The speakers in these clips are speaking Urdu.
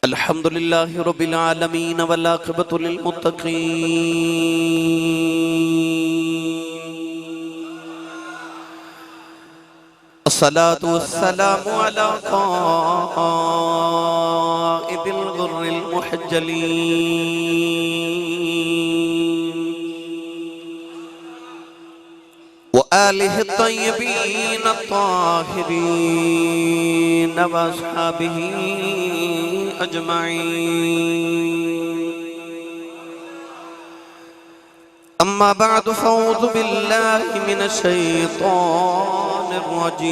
الحمدللہ رب العالمین والعاقبۃ للمتقین الصلاة والسلام علی قائد الغر المحجلین وآلہ الطیبین الطاہرین واصحابہ اجمعین اما بعد فاعوذ باللہ من الشیطان الرجیم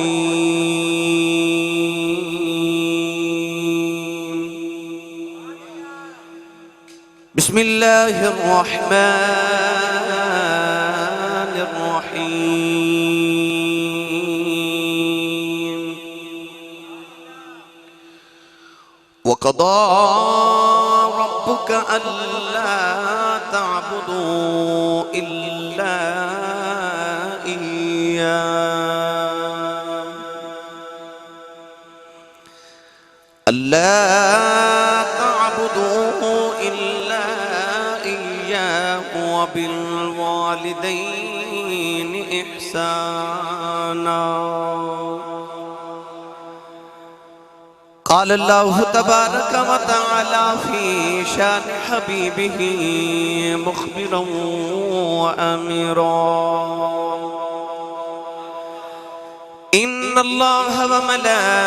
بسم اللہ الرحمن الرحیم وقضى ربك ألا تعبدوا إلا إياه ألا تعبدوا إلا إياه وبالوالدين إحسانا قال الله تبارك وتعالى في شان حبيبه مخبرا وأميرا إن الله وملائكته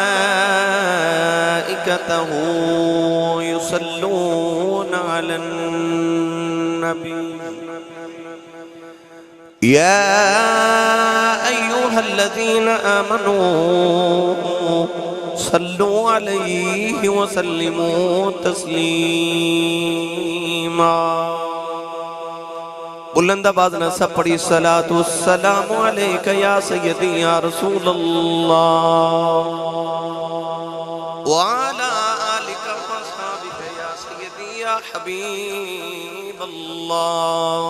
يصلون على النبي يا أيها الذين آمنوا صلوا عليه وسلموا تسلیما بلند آواز نہ سب پڑھی الصلاة والسلام علیکہ یا سیدی یا رسول اللہ وعلا آلکہ واصحابکہ یا سیدی یا حبیب اللہ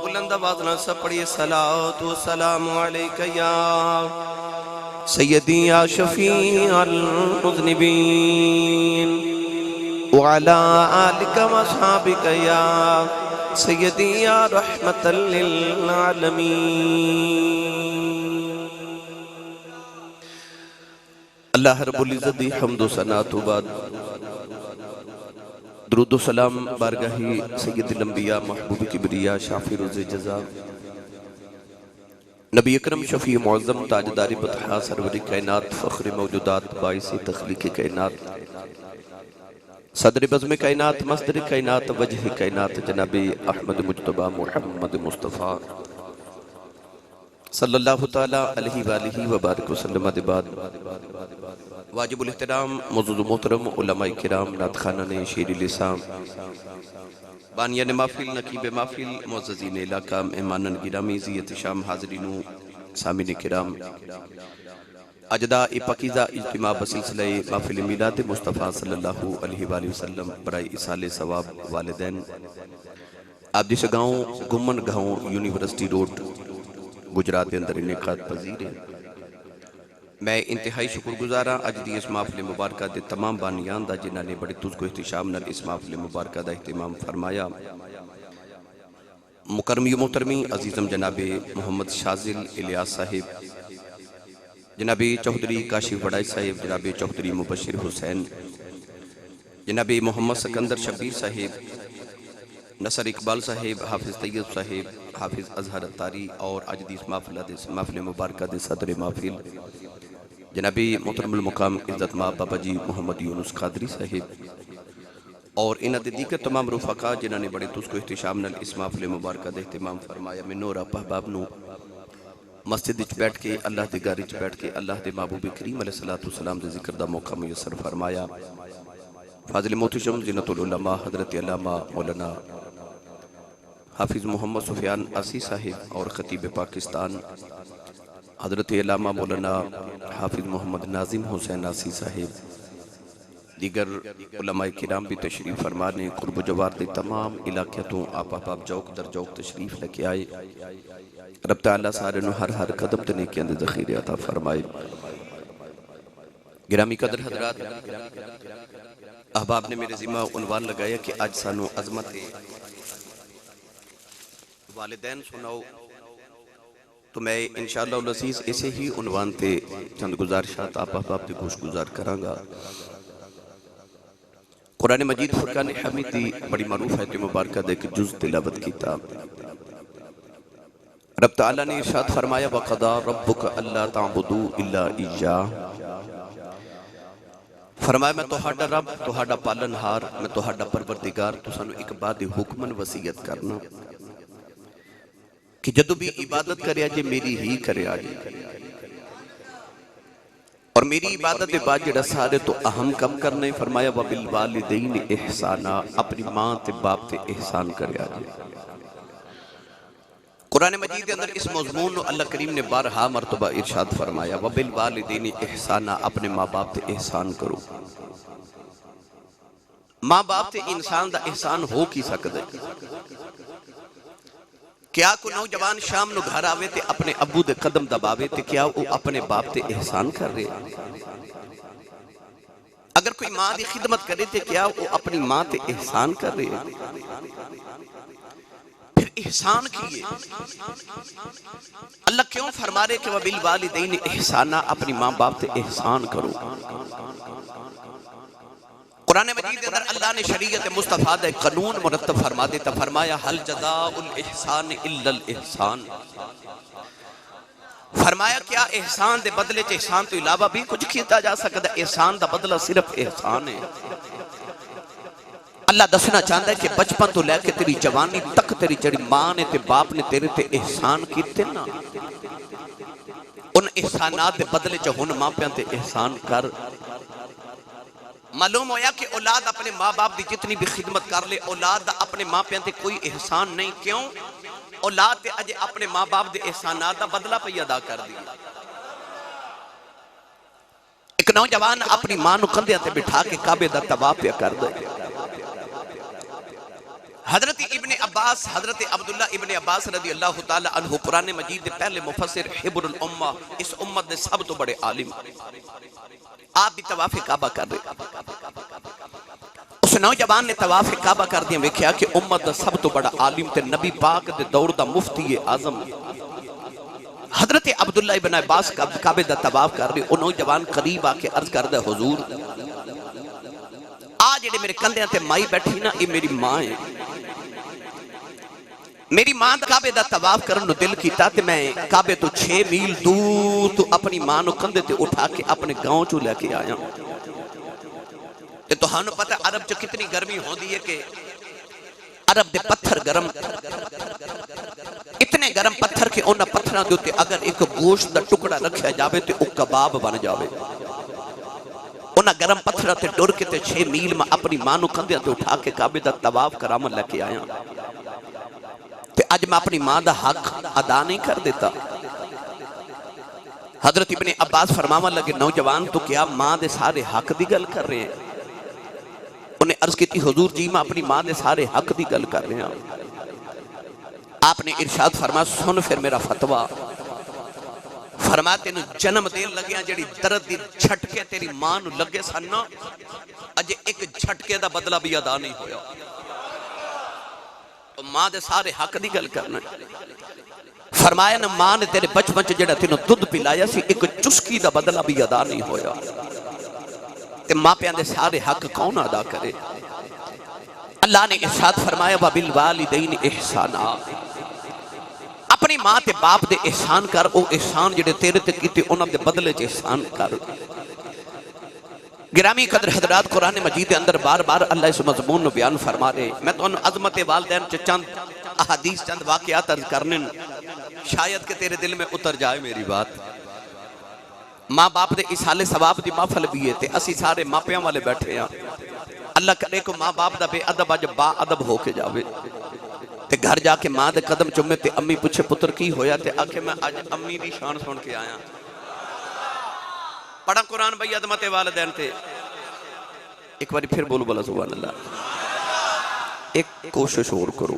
بلند آواز نہ سب پڑھی الصلاة والسلام علیکہ یا سیدی یا شفیع المذنبین وعلا آلک واصحابک یا سیدی یا رحمت للعالمین اللہ رب العزت دی حمد و ثنا تو بعد درود و سلام بارگاہی سید الانبیاء محبوب کبریا شافی روز جزا نبی اکرم شفیع معظم تاجدار بطحا سرور کائنات فخر موجودات باعث تخلیق کائنات صدر بزم کائنات مصدر کائنات وجہ کائنات جناب احمد مجتبہ محمد مصطفیٰ صلی اللہ تعالیٰ علیہ وآلہ وبارک وسلم بعد واجب الاحترام معزز محترم علماء کرام نعت خانان شیر لسان بانیان محفل نقیب محفل معززین علاقہ مہمانان گرامی عزت شام حاضرین سامعین کرام اجدا پاکیزہ اجتماع بسلسلہ محفل میلاد مصطفیٰ صلی اللہ علیہ وآلہ وسلم برائے اصال ثواب والدین آپ جس گاؤں گمن گاؤں یونیورسٹی روڈ گجرات اندر انعقاد پذیر ہے میں انتہائی شکر گزارا اج دی اس محفل مبارکہ دے تمام بانیان دا جنہاں نے بڑے تجھ کو احتشام نال اس محفل مبارکہ دا اہتمام فرمایا مکرمی و محترمی عزیزم جناب محمد شازل الیاس صاحب جناب چوہدری کاشف وڈائی صاحب جناب چوہدری مبشر حسین جناب محمد سکندر شبیر صاحب نصر اقبال صاحب حافظ طیب صاحب حافظ اظہر اتاری اور اج دی اس محفل مبارکہ دے صدر محفل جناب محترم المقام عزت ماں بابا جی محمد یونس قادری صاحب اور انہاں دے دیگر تمام رفقا جنہاں نے بڑے تجھ کو احتشام نال اس محفل مبارکہ دے اہتمام فرمایا میں نور آپ احباب نو مسجد وچ بیٹھ کے اللہ دے گھر وچ بیٹھ کے اللہ دے محبوب کریم علیہ السلام دے ذکر دا موقع میسر فرمایا فاضل محتشم زینت العلماء حضرت علامہ مولانا حافظ محمد سفیان عاصی صاحب اور خطیب پاکستان حضرت علامہ مولانا حافظ محمد ناظم حسین عاصی صاحب دیگر علماء کرام بھی تشریف فرمانے قرب و جوار دے تمام علاقیتوں آپ احباب جوک در جوک تشریف لکے آئے رب تعالیٰ سارے نو ہر قدم تے نیکیاں دے ذخیرے عطا فرمائے گرامی قدر حضرات، احباب نے میرے ذمہ عنوان لگایا کہ آج سانو عظمت والدین سناؤ، تو میں انشاءاللہ العزیز اسے ہی عنوان تے چند گزارشات آپ احباب تے گوش گزار کروں گا۔ قرآن مجید فرقان حمید دی بڑی معروف ہے مبارکہ دے کہ جز تلاوت کتاب رب تعالیٰ نے ارشاد فرمایا وَقَضَى رَبُّكَ أَلَّا تَعْبُدُوا إِلَّا إِيَّاهُ، فرمایا میں توہاڈا رب، توہاڈا پالن ہار، میں توہاڈا پروردگار تو سانو ایک بات حکمن وصیت کرنا کہ جدو بھی عبادت کرے آجے میری ہی کرے آجے، اور میری عبادت بعد جڑا سارے تو اہم کم کرنے، فرمایا وَبِالْوَالِدَيْنِ احسانا، اپنی ماں تے باپ تے احسان کرے آجے۔ قرآن مجید کے اندر اس مضمون کو اللہ کریم نے بارہا مرتبہ ارشاد فرمایا وَبِالْوَالِدَيْنِ احسانا، اپنے ماں باپ تے احسان کرو۔ ماں باپ تے انسان دا احسان ہو کی سکتا ہے؟ کیا کو نوجوان شام نو گھر آوے تے اپنے ابو دے قدم دباوے تے کیا وہ اپنے باپ تے احسان کر رہے؟ اگر کوئی ماں دی خدمت کرے تے کیا وہ اپنی ماں تے احسان کر رہے؟ پھر احسان کیے اللہ کیوں فرما رہے کہ وَبِالْوَالِدَيْنِ احسانا، اپنی ماں باپ تے احسان کرو؟ قرآن مجید کے اندر اللہ نے شریعت مصطفیٰ دے قانون مرتب فرما دیتا، فرمایا حل جزاء الاحسان الا الاحسان، فرمایا کیا احسان دے بدلے چ احسان تو علاوہ بھی کچھ کیتا جا سکتا ہے؟ احسان دا بدلہ صرف احسان ہے۔ اللہ دسنا چاہتا ہے کہ بچپن تو لے کے تیری جوانی تک تیری جڑی ماں نے تے باپ نے تیرے تے احسان کیتے نا، ان احسانات دے بدلے چ ہن ماں پیاں تے احسان کر۔ معلوم ہویا کہ اولاد اپنے ماں باپ دی جتنی بھی خدمت کر لے، اولاد دا اپنے ماں پیاں تے کوئی احسان نہیں، کیوں؟ اولاد تے اجے اپنے ماں باپ دے احسانات دا بدلہ پہ ادا کر دیا۔ ایک نوجوان اپنی ماں نو کندھیاں تے بٹھا کے کعبے دا طواف پہ کر دے۔ حضرت ابن عباس، حضرت عبداللہ ابن عباس رضی اللہ تعالی عنہ قرآن مجید دے پہلے مفسر حبر الامہ، اس امت دے سب تو بڑے عالم، آپ بھی طواف کعبہ کر رہے۔ اس نوجوان نے طواف کعبہ کر دیا، ویکھیا کہ امت دا سب تو بڑا عالم تے نبی پاک دے دور دا مفتی اعظم حضرت عبداللہ ابن عباس کعبے دا طواف کر رہے۔ وہ نوجوان قریب آ کے عرض کر دے حضور آج جڑے میرے کندھیاں تے مائی بیٹھی نا، یہ میری ماں ہے، میری ماں دا کعبے دا طواف کرن نو دل کیتا تے میں کعبے تو 6 میل دور تو اپنی ماں نو کندھے تے اٹھا کے اپنے گاؤں چوں لے کے آیا۔ تے تو ہانو پتہ عرب چ کتنی گرمی ہوندی ہے کہ عرب دے پتھر گرم، اتنے گرم پتھر کہ انہاں پتھراں دے اوتے اگر ایک گوشت دا ٹکڑا رکھیا جاوے تے او کباب بن جاوے۔ انہاں گرم پتھراں تے ڈر کے تے 6 میل میں اپنی ماں نو کندھیاں تے اٹھا کے کعبے دا طواف کرامن لے کے آیا۔ تے اج میں اپنی ماں دا حق ادا نہیں کر دیتا؟ حضرت ابن عباس فرماون لگے نوجوان تو کیا ماں دے سارے حق دی گل کر رہے ہیں؟ انہیں عرض کی تھی حضور جی میں اپنی ماں دے سارے حق دی گل کر رہے ہیں۔ آپ نے ارشاد فرمایا سن پھر میرا فتویٰ، فرمایا تینوں جنم دین لگیاں جڑی درد دی جھٹکے تیری ماں نو لگے سننا، اجے ایک جھٹکے دا بدلہ بھی ادا نہیں ہویا، تو ماں دے سارے حق دی گل کرنا ہے۔ فرمایا نا ماں نے تیرے بچپن چ جڑا تینوں دودھ پلایا سی، ایک چسکی دا بدلہ بھی ادا نہیں ہویا، تے ماں پیاں دے سارے حق کون ادا کرے؟ اللہ نے ارشاد فرمایا وَبِالْوَالِدَيْنِ احسانا، اپنی ماں تے باپ دے احسان کر، او احسان جڑے تیرے تے کیتے انہاں دے بدلے چ احسان کر۔ گرامی قدر حضرات، قرآن مجید اندر بار بار اللہ اس مضمون نو بیان فرما رہے۔ میں تو عظمت والدین چ چند احادیث چند واقعات عرض کرنے شاید کہ تیرے دل میں اتر جائے میری بات۔ ماں باپ دے اصالے ثواب دی محفل بھی ہے تے اسی سارے ماں پیاں والے بیٹھے ہیں۔ اللہ کرے کو ماں باپ دا بے ادب اج با ادب ہو کے جاوے تے گھر جا کے ماں دے قدم چومے تے امی پوچھے پتر کی ہویا تے آکھے میں آج امی دی شان سن کے آیا۔ پڑھا قرآن بھائی عظمت والدین تے، ایک باری پھر بولو بلا سبحان اللہ، ایک کوشش اور کرو۔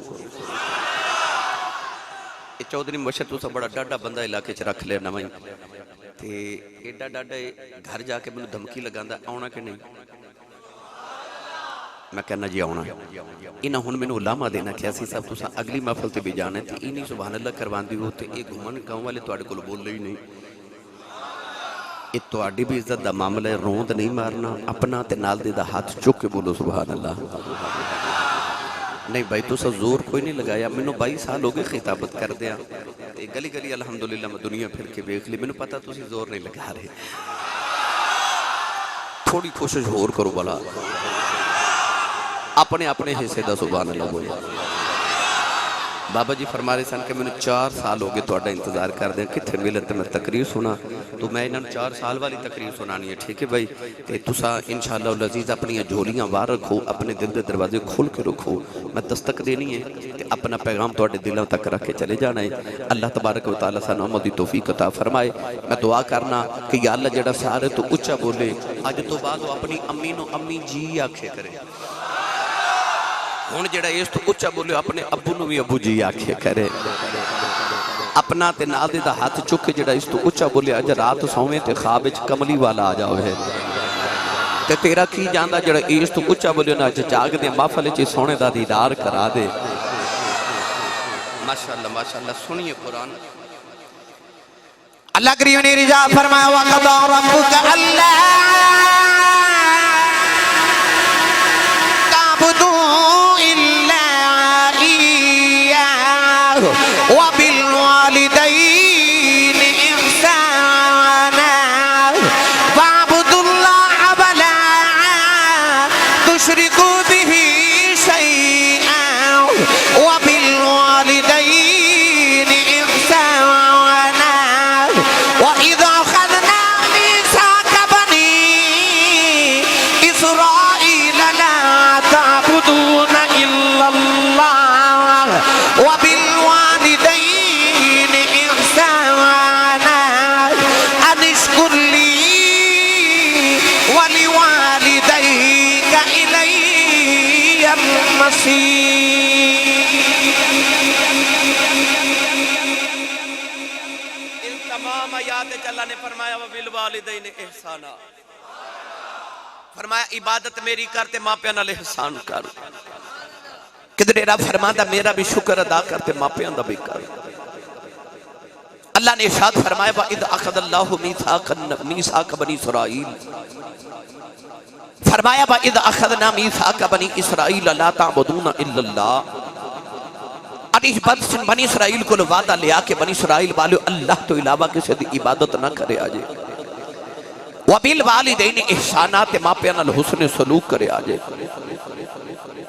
یہ چودھری مبشر تو سا بڑا ڈاڈا بندہ علاقے چ رکھ لے نہ تے ایڈا ڈاڈا گھر جا کے میں دھمکی لگاندہ آونا کہ نہیں؟ میں کہنا جی آونا انہاں ہن مینوں علامہ دینا کہ اسی صاحب تساں اگلی محفل تے بھی جانا تے انہی سبحان اللہ کرواندی ہو تے ایک گھومن گاؤں والے تواڈے کول بول لئی نہیں یہ تواڈی بھی عزت دا معاملہ ہے روند نہیں مارنا اپنا تے نال دے دا ہاتھ چک کے بولو سبحان اللہ نہیں بھائی تو سا زور کوئی نہیں لگایا مینوں 22 سال ہو گئے خطابت کر دیا گلی گلی الحمدللہ میں دنیا پھر کے بیکھ لی مینوں پتا تسی زور نہیں لگا رہے تھوڑی کوشش ہور کرو بلا اپنے اپنے حصے دا سبحان اللہ بولے بابا جی فرما رہے سن کہ میں نے 4 سال ہو گئے توڑا انتظار کر دیں کتھے ملے تے میں تقریر سنا تو میں انہوں 4 سال والی تقریر سنانی ہے ٹھیک ہے بھائی تے تسا انشاءاللہ العزیز اپنی جھولیاں وار رکھو اپنے دل دے دروازے کھول کے رکھو میں دستک دینی ہے کہ اپنا پیغام توڑے دلوں تک رکھ کے چلے جانا ہے اللہ تبارک و تعالیٰ سانو عمل دی توفیق عطا فرمائے میں دعا کرنا کہ یا اللہ جڑا سارے تو اچھا بولے آج تو بعد وہ اپنی امی نو امی جی آکھے کرے ہون جڑا اس تو اچھا بولے اپنے ابو نو بھی ابو جی آکھے کرے اپنا تے نال دے دا ہاتھ چکے جڑا اس تو اچھا بولے آج رات سویں تے خواب وچ کملی والا آ جاؤ ہے تے تیرا کی جاندا جڑا اس تو اچھا بولے نا جاگ دے محفل وچ سونے دا دیدار کرا دے ماشاءاللہ سنیے قرآن اللہ کریم نے رضا فرمایا وَقَضَى رَبُّكَ أَلَّا وبالوالدين إحسانا فاعبدوا الله ولا تشركوا به شيئا وبالوالدين إحسانا وإذا أخذنا ميثاق بني إسرائيل لا تعبدون إلا الله وبالوالدين إحسانا أن اشكر لي ولوالديك إلي المصير ان تمام آیات اللہ نے فرمایا وبالوالدین احسانا فرمایا عبادت میری کرتے ماں پیاں نال احسان کر کدھر رب فرماتا میرا بھی شکر ادا کرتے ماں پیاں دا بھی کر اللہ نے ارشاد فرمایا وَإِذْ أَخَذَ اللَّهُ مِيثَاقَ بَنِي إِسْرَائِيلَ فرمایا وَإِذْ أَخَذْنَا مِيثَاقَ بَنِي إِسْرَائِيلَ لَا تَعْبُدُونَ إِلَّا اللَّهَ اور اس بنی اسرائیل کو وعدہ لیا کہ بنی اسرائیل والے اللہ تو علاوہ کسی دی عبادت نہ کرے آجے وَبِالْوَالِدَيْنِ احسانات ماں پیاں نال حسن سلوک کرے آجے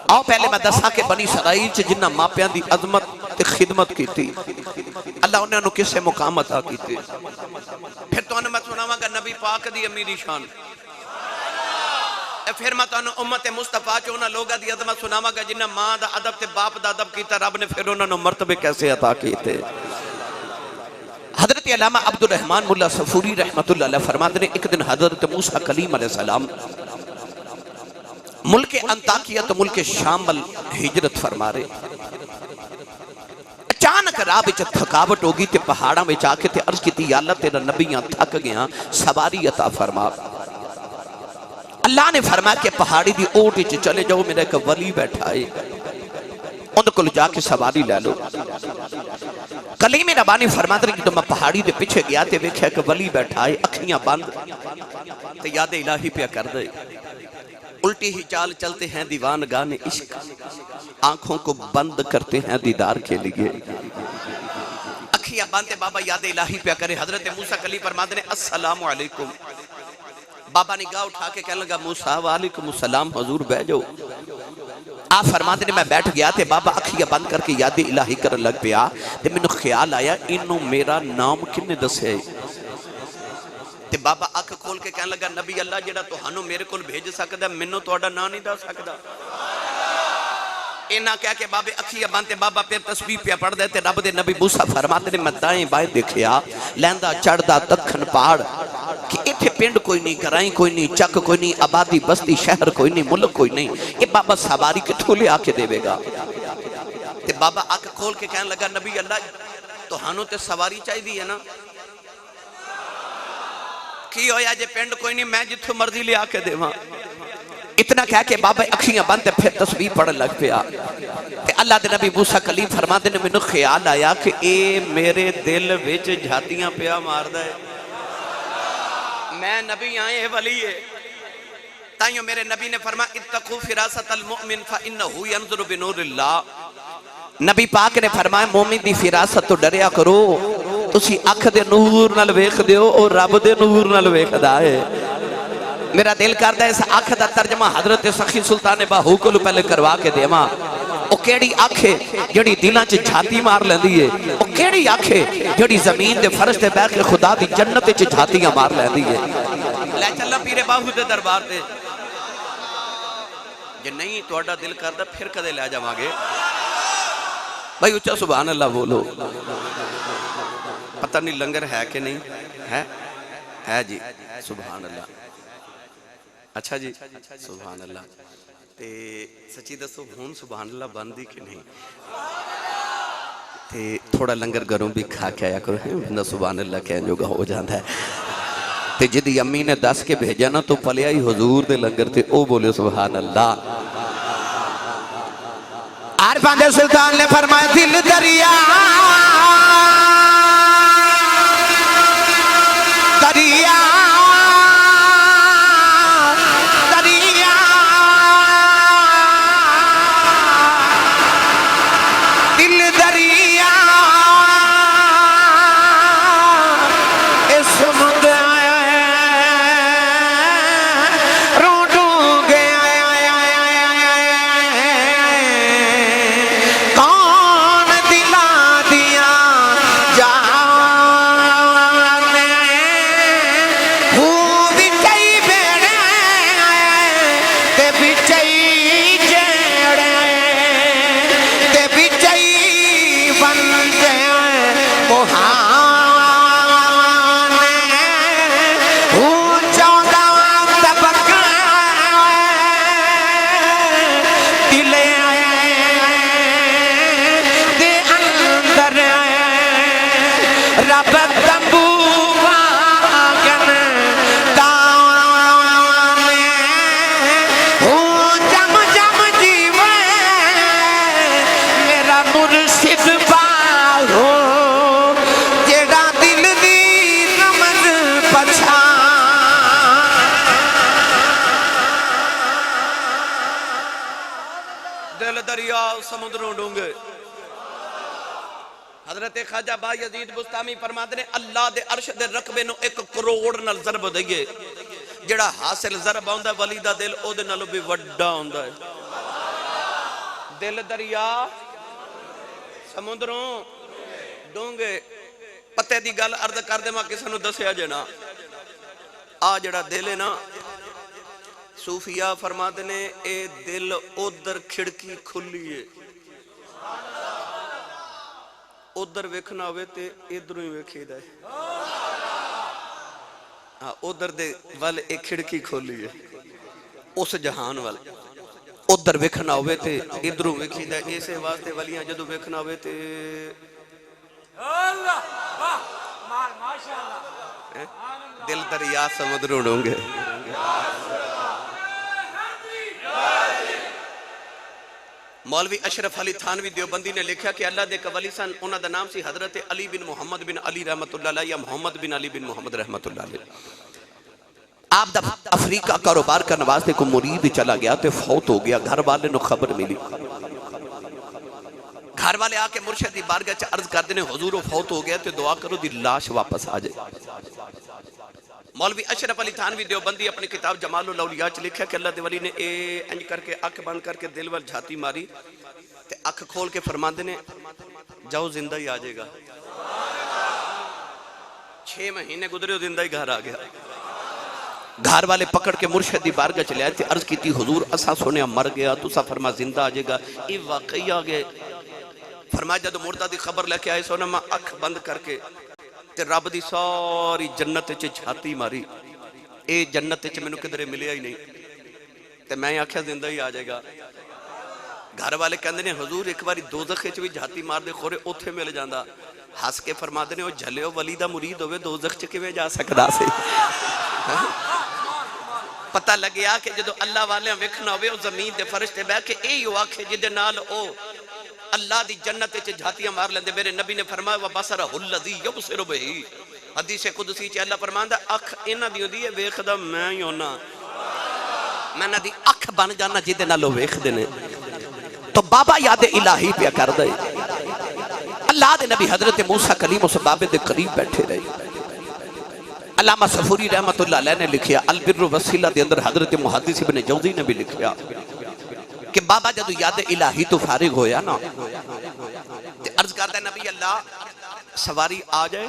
آؤ پہلے میں دسا کہ بنی اسرائیل چ جنہ ماں پیاں دی عظمت تے خدمت کی تھی اللہ انہوں نے کسے مقام عطا کی تھی پھر تو انہیں میں سناواں گا نبی پاک دی امیری شان پھر میں تو امت مصطفیٰ چونا لوگا دی عظمت سناواں گا جنہ ماں دا ادب تے باپ دا ادب کیتا رب نے پھر انہوں نے مرتبے کیسے عطا کی تھے حضرت علامہ عبد الرحمن ملا صفوری رحمت اللہ علیہ فرماتے ہیں ایک دن حضرت موسیٰ کلیم علیہ السلام ملک انطاکیہ تو ملک شامل ہجرت فرما رہے اچانک راہ بچ تھکاوٹ ہوگی تے پہاڑاں بچ آکے تے عرض کی تھی یا اللہ تیرا نبیاں تھک گیا سواری عطا فرما اللہ نے فرمایا کہ پہاڑی دی اوٹ وچ چلے جاؤ میرا ایک ولی بیٹھا ہے ان کو جا کے سواری لے لو کلیم ربانی فرماتے ہیں کہ تو میں پہاڑی دے پیچھے گیا تے ویکھیا کہ ولی بیٹھا ہے اکھیاں بند تے یاد الہی پہ کر دے الٹی ہی چال چلتے ہیں دیوان گانے عشق آنکھوں کو بند کرتے ہیں دیدار کے لیے اکھیاں باندھتے بابا یاد الہی پہ کرے حضرت موسیٰ کلیم فرماتے ہیں السلام علیکم بابا نگاہ اٹھا کے کہنے لگا موسیٰ وعلیکم السلام حضور بہ جاؤ آپ فرماتے ہیں میں بیٹھ گیا تھے بابا اکھیاں بند کر کے یاد الہی کر لگ پیا تے میں نے خیال آیا انہوں میرا نام کنے دسے تے بابا اکھ کھول کے کہنے لگا نبی اللہ جڑا تو ہنو میرے کول بھیج سکتا ہے منو تو اڈا نا نہیں دا سکتا اینا کہہ کے بابے اکھیاں بانتے بابا پھر تسبیح پہ پڑھ دیتے رب دے نبی موسیٰ فرماتے ہیں میں دائیں بائیں دیکھیا لیندہ چڑھدا دکھن پہاڑ کہ ایتھے پنڈ کوئی نہیں کرائیں کوئی نہیں چک کوئی نہیں آبادی بستی شہر کوئی نہیں ملک کوئی نہیں یہ بابا سواری کے تھولے آکے دے گا تے بابا آکھ کھول کے کہنے لگا نبی اللہ تو ہنو تے سواری چاہی دی ہے نا کی ہویا جے پینڈ کوئی نہیں میں جتھو مرضی لے آکے دے وہاں اتنا کہا کہ بابا اکھیاں بندے پھر تسبیح پڑھن لگ پیا کہ اللہ دے نبی موسیٰ کلیم فرما دے نے میں نے خیال آیا کہ اے میرے دل وچ جھاتیاں پیا مار دے میں نبی آئے ولی ہے تائیوں میرے نبی نے فرما اتقو فراست المؤمن فإنہو ینظر بنور اللہ نبی پاک نے فرمایا مومن دی فراست تو ڈریا کرو تسی اکھ دے نور نال ویکھ دیو اور رب دے نور نال ویکھ دائے میرا دل کردہ اس اکھ دا ترجمہ حضرت سخی سلطان باہو کو پہلے کروا کے دیما او کیڑی اکھ ہے جڑی دلاں چ جھاتی مار لیندی ہے او کیڑی اکھ ہے جڑی زمین دے فرش تے بیٹھ کے خدا دی جنت وچ جھاتیاں مار لیندی ہے لے چلا پیر باہو دے دربار تے جے نہیں تہاڈا دل کردا پھر کدے لے جاواں گے بھائی اچھا سبحان اللہ بولو پتہ نہیں لنگر ہے کہ نہیں ہے جی سبحان اللہ اچھا جی سبحان اللہ تے سچی دسو ہون سبحان اللہ بندی کہ نہیں تے تھوڑا لنگر گھروں بھی کھا کے آیا کرو بندہ سبحان اللہ کہنے جو گا ہو جاندہ ہے تے جدی امی نے دس کے بھیجا نا تو پلیا ہی حضور دے لنگر تے او بولے سبحان اللہ عارفان دے سلطان نے فرمایا دل دریا دریا دریا دل دریا اس مند روڈوں گیا کون دلا دیا سمندروں ڈونگے حضرت خواجہ با یزید بستامی فرماتے ہیں اللہ دے عرش دے رقبے نو 1 کروڑ نال ضرب دئیے جڑا حاصل ضرب آندہ ہے ولی دا دل او دے نالو بھی وڈا آندہ ہے دل دریا سمندروں ڈونگے پتے دی گل عرض کر دے ماں کسانو دسیا جنا آ جڑا دل ہے نا صوفیاء فرماتے ہیں اے دل ادھر کھڑکی کھلی ہے ادھر ویکھنا ہوئے تے ادھروں ہی ویکھی دے ادھر دے والے ایک کھڑکی کھولی ہے اس جہان والے ادھر ویکھنا ہوئے تے ادھروں ویکھی دے ایسے واسطے ولیاں جدو ویکھنا ہوئے تے دل دریا سمندروں ڈونگے مولوی اشرف علی تھانوی دیوبندی نے لکھا کہ اللہ دے قولی سن انہا دا نام سی حضرت علی بن محمد بن علی رحمت اللہ علیہ یا محمد بن علی بن محمد رحمت اللہ علیہ آپ دا افریقہ کاروبار کا نوازتے کو مرید چلا گیا تے فوت ہو گیا گھر والے نو خبر ملی گھر والے آکے مرشد دی بارگاہ چا عرض کر دینے حضور فوت ہو گیا تے دعا کرو دی لاش واپس آ جائے مولوی اشرف علی تھانوی دیوبندی اپنی کتاب جمال الاولیاء چ لکھا کہ اللہ دے ولی نے اے انج کر کے اکھ بند کر کے دل وال جھاتی ماری تے اکھ کھول کے فرماندے نے جاؤ زندہ ہی آ جائے گا 6 مہینے گزرے زندہ ہی گھر آ گیا گھر والے پکڑ کے مرشد دی بارگاہ چلے آئے تھے عرض کی تھی حضور اسا سنیا مر گیا تو سا فرما زندہ آ جائے گا یہ واقعی آ گئے فرمایا جدو مردہ دی خبر لے کے آئے سونا میں اکھ بند کر کے تے رب دی ساری جنت چے جھاتی ماری اے جنت چے میں نے کدھرے ملیا ہی نہیں تے میں آکھیا زندہ ہی آ جائے گا گھر والے کہندے نے حضور ایک باری دوزخ چ بھی جھاتی مار دے خورے اوتھے مل جاندا ہس کے فرما دینے وہ جھلے ہو ولی دا مرید ہوئے دوزخ چکے میں جا سکدا سے پتہ لگیا کہ جدو اللہ والے ویکھنا ہوئے وہ زمین دے فرشتے بہ کے اے ہوا کہ جدے نال او اللہ دی جنت چ جھاتیاں مار لیندے میرے نبی نے فرمایا وبصرہ الذی یبصر بہ حدیث قدسی چ اللہ فرماندا اکھ انہاں دی ہوندی ہے ویکھدا میں ہی ہونا میں نہ دی اکھ بن جانا جدے نال او ویکھدے نے تو بابا یاد الہی پیا کر دے اللہ دے نبی حضرت موسیٰ کلیم اس بابے دے قریب بیٹھے رہے علامہ صفوری رحمت اللہ علیہ نے لکھیا البر وسیلہ دے اندر حضرت محدث ابن جوزی نے بھی لکھیا کہ بابا جدو یاد الہی تو فارغ ہویا نا عرض کرتا ہے نبی اللہ سواری آ جائے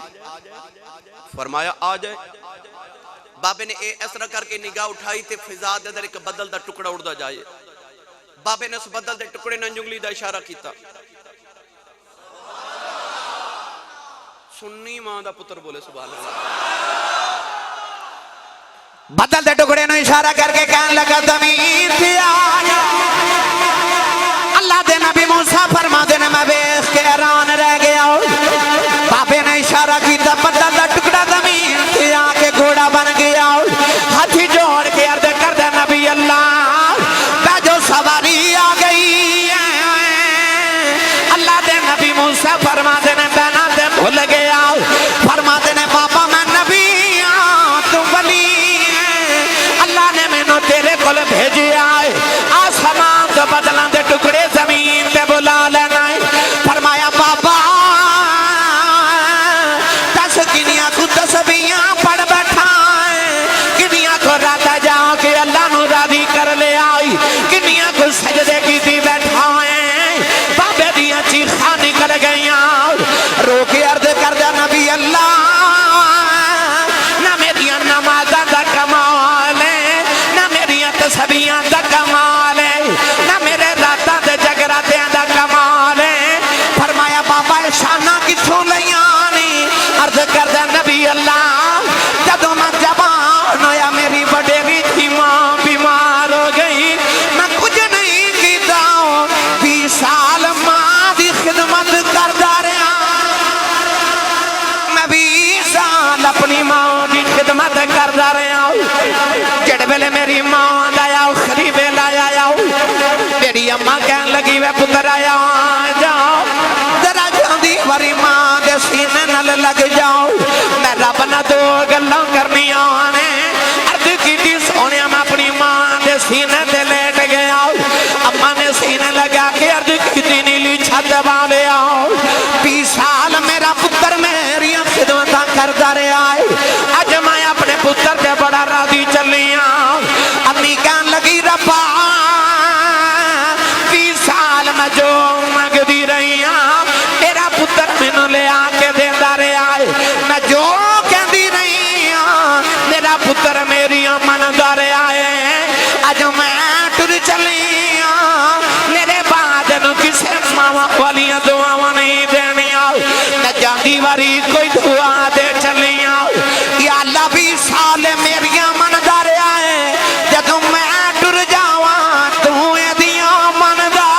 فرمایا آ جائے بابے نے اس طرح کر کے نگاہ اٹھائی تے فضا دے اندر ایک بدل دا ٹکڑا اڑدا جائے بابے نے اس بدل دے ٹکڑے نے انجنگلی دا اشارہ کیتا سنی ماں دا پتر بولے سبحان اللہ بدل دے ٹکڑے نو اشارہ کر کے کہنے لگا زمین تھی آیا اللہ دے نبی موسیٰ فرما دینے میں بیخ کے حیران رہ گیا بابے نے اشارہ کیتا بدل دا ٹکڑا زمین تھی آ کے گھوڑا بن گیا ہاتھی جوڑ کے عرض کر دے نبی اللہ دا جو سواری آ گئی اللہ دے نبی موسیٰ فرما دینے بنا دے بھول گیا فرما دینے بابا میں نبی تو ولی اللہ نے میں نو تیرے کل بھیجی آئے آسمان تو بدلان دے ٹکڑے زمین پہ بلا لینا ہے فرمایا بابا دس کنیا کو تسبیاں پڑھ بیٹھا ہے کنیا کو راتا جاؤ کہ اللہ نو راضی کر لے آئی کنیا کو سجدے کی تھی بیٹھا ہے بابے دیا چیخاں نکل گئیاں رو کے عرض کر دیا نبی اللہ نہ میریاں نمازاں دا کمال ہے نہ میریاں تسبیحاں دا کمال ہے نہ میرے راتاں دے جگراتیاں دا کمال ہے فرمایا بابا شانہ کتھوں لیانی عرض کر دیا نبی اللہ جدوں میں جوان ہویا میری وڈیری تھی ماں بیمار ہو گئی میں کچھ نہیں کیتا 20 سال ماں دی خدمت کردا رہا میں 20 سال اپنی ماں دی خدمت کردا رہا جڑے ویلے میری ماں آیا آخری ویلا آیا میری اماں کہن لگی وے پتر آیا جاؤ ذرا جلدی وری ماں دے سینے نال لگ جاؤ میں رب نہ دو گلاں کرنیاں نے عرض کیتی سونیا میں اپنی ماں دے سینے تے لیٹ گیا اماں نے سینے لگا کے عرض کیتی نیلی چھت والے آؤ 20 سال میرا پتر میری خدمتاں کردا رہا ہے اج میں اپنے پتر تے بڑا راضی چلیاں امی کہن لگی ربا 20 سال میں جو منگدی رہی ہاں تیرا پتر مینوں لے آ کے دیندا رہا ہے میں جو کہندی رہی ہاں میرا پتر میری مندا رہا ہے اج میں ٹر چلی ہاں میرے بعد نو کسے ماواں والیاں دعاواں نہیں دینیاں میں جاندی واری کوئی دعا دے چلیاں یا اللہ 20 سال میریاں مندا رہا ہے جدوں میں ٹر جاواں تو ایدیاں مندا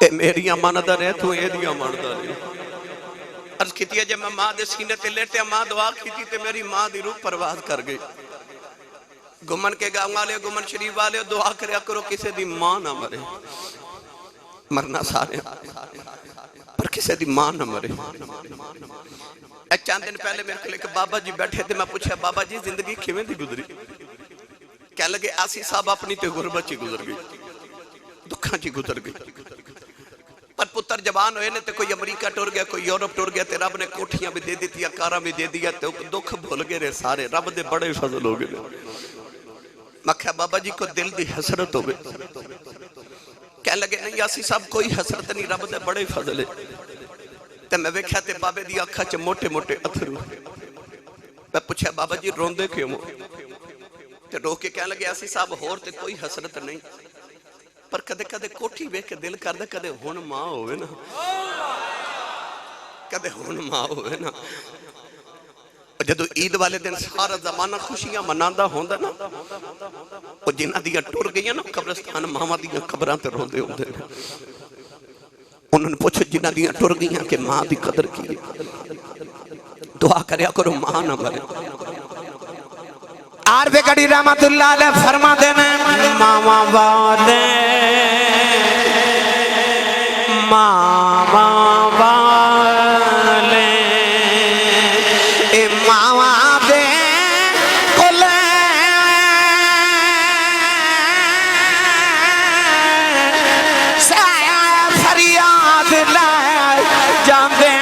اے میری امانت رہے تو اے دی امانت رہے عرض کیتی ہے جب میں ماں دے سینے تے لیٹے ماں دعا کیتی تے میری ماں دی روح پرواز کر گئی گمن کے گاؤں والے گمن شریف والے دعا کریا کرو کسے دی ماں نہ مرے مرنا سارے پر کسے دی ماں نہ مرے ایک چند دن پہلے میرے کو لے کہ بابا جی بیٹھے تھے میں پوچھا بابا جی زندگی کیویں دی گزری کہنے لگے آسی صاحب اپنی تے غربت چی گزر گئی دکھاں چی گزر گئی پر پتر جوان ہوئے نے تے کوئی امریکہ ٹور گیا کوئی یورپ ٹور گیا تے رب نے کوٹھیاں بھی دے دیتی یا کاراں بھی دے دیا تے دکھ بھول گئے رہے سارے رب دے بڑے فضل ہو گئے میں کہا بابا جی کو دل دی حسرت ہو گئے کہنے لگے نہیں یاسی صاحب کوئی حسرت نہیں رب دے بڑے فضل ہے تے میں ویکھیا تے بابے دی اکھاں چ موٹے موٹے اتھرو میں پوچھا بابا جی روندے کیوں تے رو کے کہنے لگے یاسی صاحب ہور تے کوئی حسرت نہیں پر کدے کدے کوٹھی ویکھ کے دل کردے کدے ہن ماں ہوئے نا، کدے ہن ماں ہوئے نا۔ جدو عید والے دن سارا زمانہ خوشیاں مناندا ہوندا نا، او جنہاں دیاں ٹر گئیاں نا قبرستان ماواں دیاں قبراں تے روندے ہوندے نے، انہوں نے پوچھو جنہاں دیاں ٹر گئیاں کہ ماں دی قدر کی، دعا کریا کرو ماں نہ مرے۔ عارف گڑھی رحمت اللہ علیہ فرما دینے ماما والے ماما والے اے ماما دے کلے سایہ فریاد لائے جاندے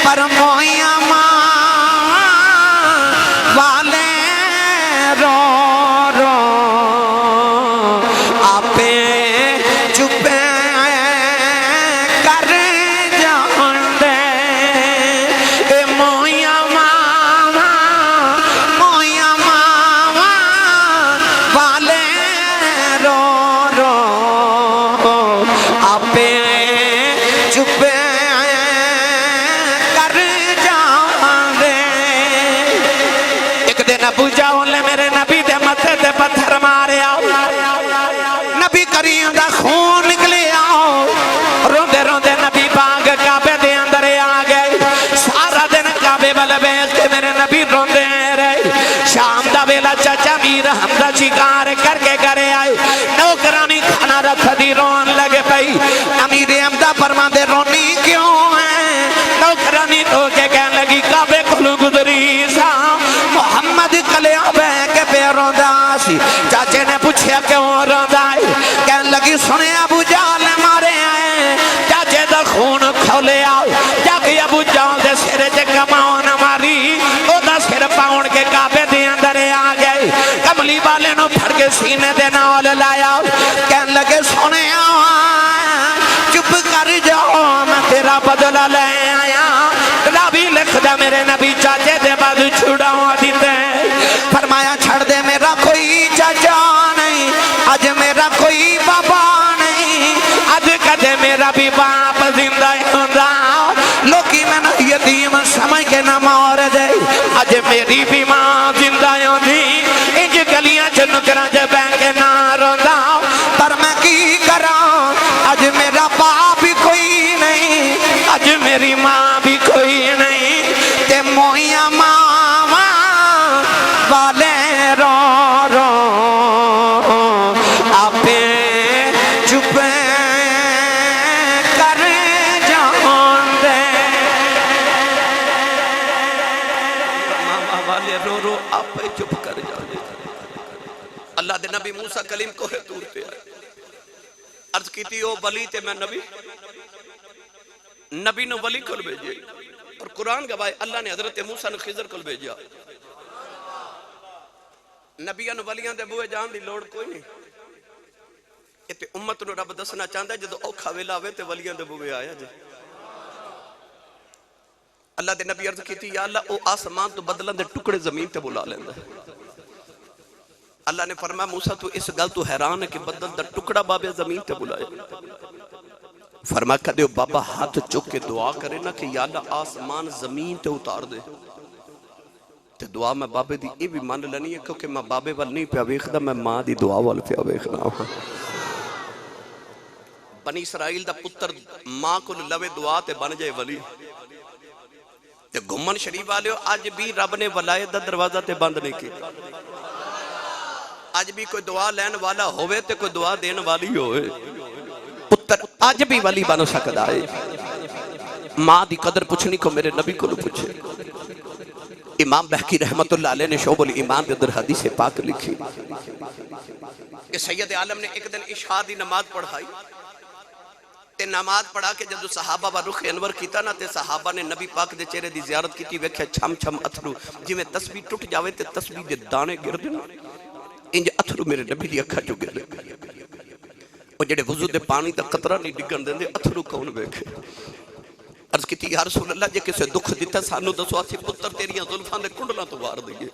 پر موئیاں ابو جاؤں لے میرے نبی دے متھے دے پتھر مارے آؤ، نبی کریم دا خون نکلے آؤ، روندے روندے نبی باغ کعبے دے اندر آ گئے، سارا دن کعبے والے بیٹھ کے میرے نبی روندے رہے، شام دا ویلا چچا میر حمزہ شکار کر کے گھرے آئے، نوکرانی کھانا رکھ دی رون لگے پئی، امیر حمزہ فرماندے رونی کیوں ہے، نوکرانی تو کے کہنے لگی کعبے کھلو گزری سا محمد کلیاں بے کے بے روندا سی، چاچے نے پوچھیا کیوں روندا ہے، کہنے لگی سنے ابو جہل مارے آئے، چاچے دا خون کھولے آؤ، جاگی ابو جہل دے سرے جے کماؤن ماری، او دا سر پاؤن کے کعبے دے اندر آ گئے، کملی والے نو پھڑ کے سینے دے نال لایا، کہنے لگے سنے چپ کر جاؤ میں تیرا بدلہ لے آیا، رابی لکھ دا میرے نبی چاچے دے بعد چھڑاؤں دیتے، فرمایا چھڑ دے میرا کوئی چاچا نہیں، آج میرا کوئی بابا نہیں، آج کدے میرا بھی باپ زندہ ہوندہ، لوکی میں نہ یتیم سمجھ کے نہ مور دے، آج میری بھی ماں زندہ ہوندی، انج گلیاں چنکران جے بینک نہ روندہ، پر میں کی کراں، آج میرا باپ بھی کوئی نہیں، آج میری ماں بھی کوئی نہیں، تے موئیاں ماں والے رو رو آپے چپے کر جان دے، ماما والے رو رو آپے چپ کر جان دے۔ اللہ دے نبی موسیٰ کلیم کو ہے دور تے آئے، عرض کی تھی او ولی تے میں نبی نو ولی کل بھیجے، اور قرآن گواہ اللہ نے حضرت موسیٰ نے خضر کل بھیجیا، نبیان ولیاں دے بوئے جان دی لوڑ کوئی نہیں، اتے امت نو رب دسنا چاہتا ہے جدو اوکھا ویلا ہوئے تے ولیاں دے بوئے آیا جائے۔ اللہ دے نبی عرض کی تھی یا اللہ او آسمان تو بدلن دے ٹکڑے زمین تے بلا لیندہ ہے، اللہ نے فرمایا موسیٰ تو اس گل تو حیران ہے کہ بدل دا ٹکڑا بابے زمین تے بلائے، فرمایا کدے بابا ہاتھ چک کے دعا کرے نا کہ یا اللہ آسمان زمین تے اتار دے، تے دعا میں بابے دی ای بھی مان لنی ہے کیونکہ میں بابے وال نہیں پیا ویکھدا، میں ماں دی دعا وال پیا ویکھنا ہوں۔ بنی اسرائیل دا پتر ماں کو لوے دعا تے بن جائے ولی، تے گھمن شریف والے ہو آج بھی رب نے ولایت دا دروازہ تے بند نہیں کی، آج بھی کوئی دعا لین والا ہوئے تے کوئی دعا دین والی ہوئے، پتر آج بھی ولی بن سکتا ہے۔ ماں دی قدر پوچھنی کو میرے نبی کو پوچھے، امام بہقی رحمت اللہ علیہ نے شعب الایمان دے در حدیث پاک لکھی کہ سید عالم نے ایک دن عشاء دی نماز پڑھائی، تے نماز پڑھا کے جب صحابہ با رخ انور کیتا نا تے صحابہ نے نبی پاک دے چہرے دی زیارت کیتی، ویکھیا چھم چھم اتھرو جی میں تسبیح ٹوٹ جاوے تے تسبیح دے دانے گر دینا، انج اتھرو میرے نبی دی اکھا جو گر دے، اور جڑے وضو دے پانی دا قطرہ نہیں ڈگن دیں دے اتھرو کون بیکھے۔ عرض کی تھی یا رسول اللہ جے کسے دکھ دیتا سانو دسو آسی پتر تیریاں ظلفان دے کنڈلاں تو وار دئیے،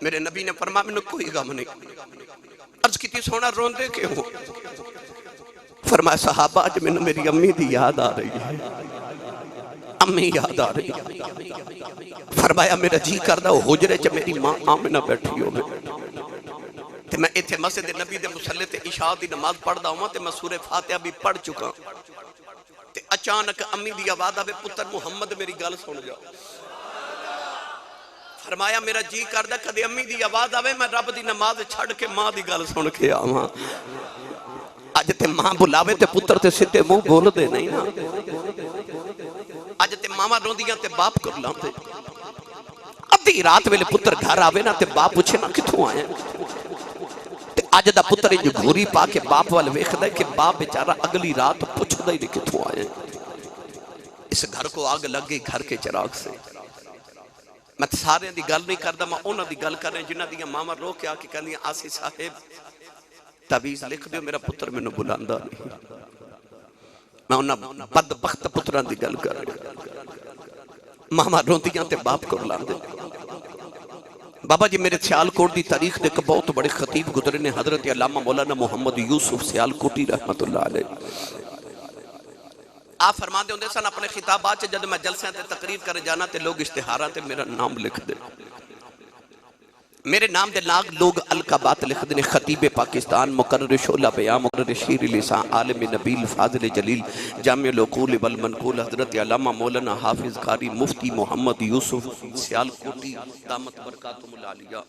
میرے نبی نے فرمایا میں نے کوئی غم نہیں. عرض کی تھی سونا روندے کیوں ہو؟ فرمایا صحابہ آج میں نے میری امی دی یاد آ رہی ہے، امی یاد آ رہی ہے. فرمایا میرا جی کردہ حجرے چ میری ماں آمنہ بیٹھی ہو تے میں ایتھے مسجد نبی دے مصلی تے عشاء دی نماز پڑھ دا ہوں تے میں سورہ فاتحہ بھی پڑھ چکا تے اچانک امی دی آواز آوے پتر محمد میری گل سن جاؤ. فرمایا میرا جی کردہ کدے امی دی آواز آوے میں رب دی نماز چھڑ کے ماں دی گل سن کے آواں. اج تے ماں بلاوے تے پتر تے سدھے منہ بول دے نہیں نا. اج تے ماما روندیاں تے باپ کر لاندے. ادھی رات ویلے پتر گھر آوے نا تے باپ پوچھے نا کتھوں آئے. اج دا پتر انج گھوری پا کے باپ وال ویکھدا ہے کہ باپ بیچارہ اگلی رات پوچھدا ہی نہیں کتھوں آئے. اس گھر کو آگ لگ گئی گھر کے چراغ سے. میں سارے دی گل نہیں کردا، میں انہاں دی گل کر رہا جنہاں دی ماما رو کے آ کے کہندیاں آسی صاحب تعویذ لکھ دیو میرا پتر مینوں بلاندا نہیں. میں انہاں بدبخت پتراں دی گل کر رہا. ماما روندیاں تے باپ کو لاندے. بابا جی میرے سیالکوٹ دی تاریخ دے ایک بہت بڑے خطیب گزرے نے حضرت علامہ مولانا محمد یوسف سیالکوٹی رحمت اللہ علیہ. آپ فرما دے ہوندے سن اپنے خطابات جد میں جلسے تے تقریر کر جانا تے لوگ اشتہاراں تے میرا نام لکھ دے. میرے نام دے لاغ لوگ القابات لکھ دے. خطیب پاکستان، مقرر شعلہ بیان، مقرر شیر لسان، عالم نبیل، فاضل جلیل، جامع العقول والمنقول، حضرت علامہ مولانا حافظ قاری مفتی محمد یوسف سیالکوٹی دامت برکاتہم العالیہ.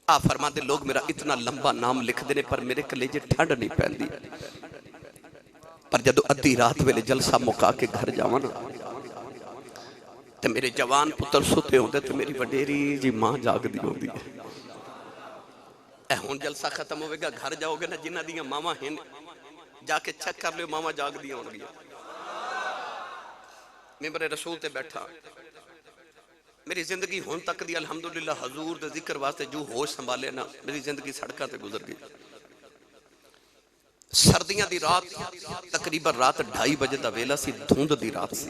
آپ فرما دے لوگ میرا اتنا لمبا نام لکھ دینے پر میرے کلیجے ٹھنڈ نہیں پہندی. پر جدو ادھی رات ویلے جلسہ مکا کے گھر جاوانا تے میرے جوان پتر ستے ہوندے تو میری وڈیری جی ماں جاگ دی ہوندی ہے. اے ہون جلسہ ختم ہوئے گا گھر جاؤ گے نا جنہ دیاں ماما ہیں جا کے چیک کر لے ماما جاگ دی ہوں گیا. ممبر رسول تے بیٹھا میری زندگی ہون تک دی الحمدللہ حضور دے ذکر واسطے جو ہوش سنبھالے نا میری زندگی سڑکاں تے گزر گئی. سردیاں دی رات تقریباً رات 2:30 بجے دا ویلا سی، دھوند دی رات سی.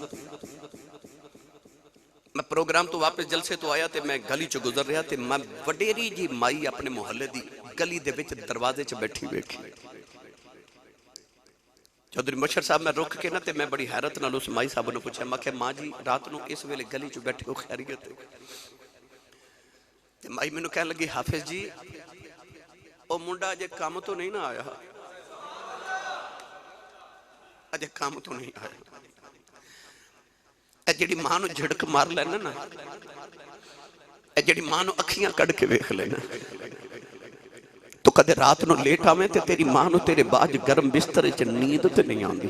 میں پروگرام تو واپس جلسے تو آیا تے میں گلی چ گزر رہا تے میں وڈیری جی مائی اپنے محلے دی گلی دے وچ دروازے چ بیٹھی ویکھی. چودھری مشر صاحب میں رک کے نا تے میں بڑی حیرت نال اس مائی صاحب نے پوچھا میں کہ ماں جی رات نو اس ویلے گلی چ بیٹھے ہو خیریت ہے؟ تے مائی مینوں کہن لگی حافظ جی او منڈا اجے کام تو نہیں نہ آیا، اجے کام تو نہیں آیا. اے جڑی ماں نو جھڑک مار لینا نا، اے جڑی ماں نو اکھیاں کڑ کے ویکھ لینا تو کدے رات نو لیٹ آویں تے تیری ماں نو تیرے باج گرم بستر چ نیند تے نہیں آندی.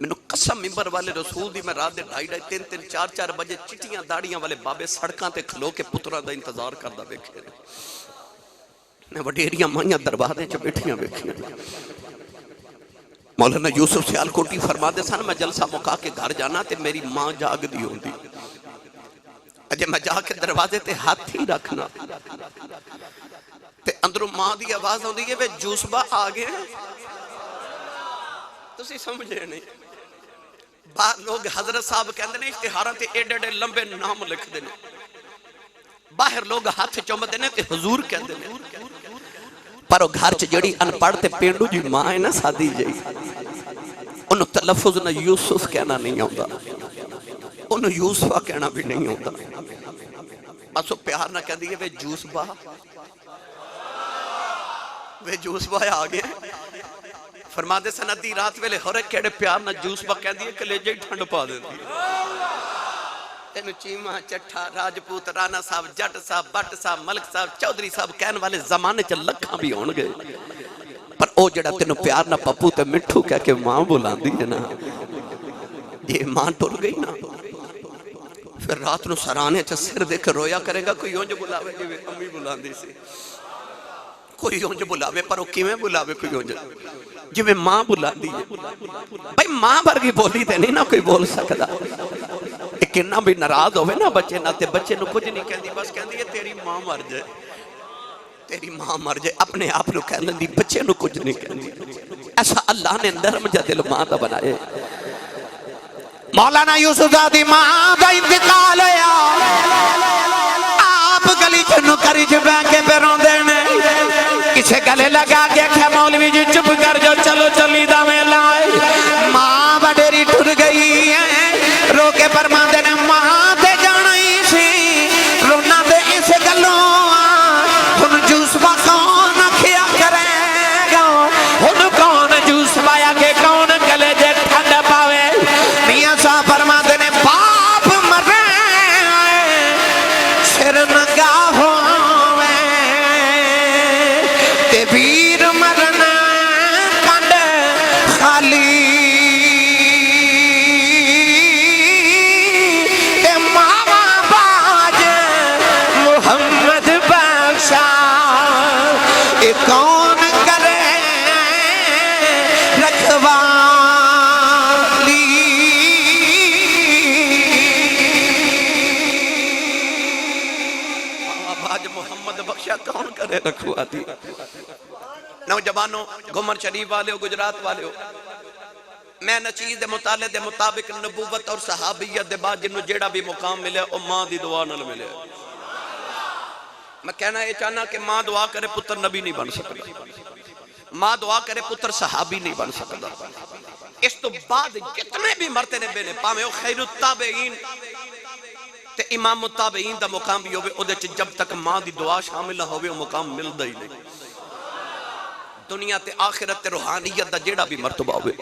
مینوں قسم ممبر والے رسول دی میں رات دے 2:30 3 4 بجے چٹیاں داڑیاں والے بابے سڑکاں تے کھلو کے پتراں دا انتظار کردا ویکھے. میں وڈیریاں مائیاں دروازے چ بیٹھیاں ویکھیاں. مولانا یوسف سیالکوٹی فرما دے سن میں جلسہ مکا کے گھر جانا تے میری ماں جاگ دی ہوندی. اجے میں جا کے دروازے تے ہاتھ ہی رکھنا تے اندروں ماں دی آواز ہوندی ہے وے جوسبا آ گئے. تسی سمجھے نہیں. باہر لوگ حضرت صاحب کہندے نے اشتہاراں تے ایڈے ایڈے لمبے نام لکھ دے نے. باہر لوگ ہاتھ چومدے نے تے حضور کہندے نے. پر وہ گھر چ جڑی ان پڑھ تے پینڈو جی ماں ہے نا سادی جئی انہوں تلفظ نہ یوسف کہنا نہیں آتا، انہوں یوسفہ کہنا بھی نہیں ہوتا. بس وہ پیار نہ کہہ دیئے وے جوسبا، وے جوسبا آگے. فرما دے سندی رات ویلے ہورے کیڑے پیار نہ جوسبا کہہ دیئے کہ لے جائی ٹھنڈ پا دے دی. تینو چیمہ چٹھا راجپوت رانا صاحب جٹ صاحب بٹ صاحب ملک صاحب چودھری صاحب کہن والے زمانے چل لکھاں بھی ہون گئے. پر او جڑا تینو پیار نہ پپو تے مٹھو کہہ کے ماں بلان دی ہے نا، یہ ماں ٹر گئی نا. پھر رات نو سرانے چا سر دے کر رویا کرے گا. کوئی اونج بلاوے جی امی بلان دی سی، کوئی اونج بلاوے پر وہ کیویں بلاوے کوئی اونج جی میں ماں بلان دی ہے. بھائی ماں برگی بولی تے نہیں نا کوئی بول سکتا. کنہ بھی ناراض ہوئے نا بچے نہ تے بچے نو کچھ نہیں کہندی، بس کہندی ہے تیری ماں مر جائے، تیری ماں مر جائے. اپنے آپ نو کہہ لندی بچے نو کچھ نہیں کہندی. ایسا اللہ نے نرم جا دل ماں دا بنائے. مولانا یوسف زادی ماں دا انتقال ہے تینوں کری چ بہ کے پہ روندے نے کسے گلے لگا کے کہا مولوی جی چپ کر جو چلو چلی دا میں لائے ماں وڈیری ٹر گئی ہے رو کے فرماندے نے ماں تے جانا ہی سی رونا دے اس گلوں ہن جوس با کون کھیا کرے گا ہن کون جوس بایا کے کون گلے جے ٹھنڈ پاوے میاں صاحب فرماندے نے باپ مرے سر نگاہ ہووے تے ویر مرنا کنڈ خالی تے ماما باج محمد بخشا اے کون کرے آج محمد بخشا کون کرے رکھواتی نوجوانوں گمر شریف والے ہو گجرات والے ہو میں نچیز دے مطالعے دے مطابق نبوت اور صحابیت دے بعد جنہوں جیڑا بھی مقام ملے او ماں دی دعا نہ ملے میں کہنا یہ چاہنا کہ ماں دعا کرے پتر نبی نہیں بن سکتا ماں دعا کرے پتر صحابی نہیں بن سکتا اس تو بعد جتنے بھی مرتے نے بے نے پامے او خیر التابعین تے امام التابعین دا مقام بھی ہوئے او دے جب تک ماں دی دعا شامل نہ ہوئے او مقام مل دا ہی نہیں دنیا تے آخرت تے روحانیت دا جیڑا بھی مرتبہ ہوئے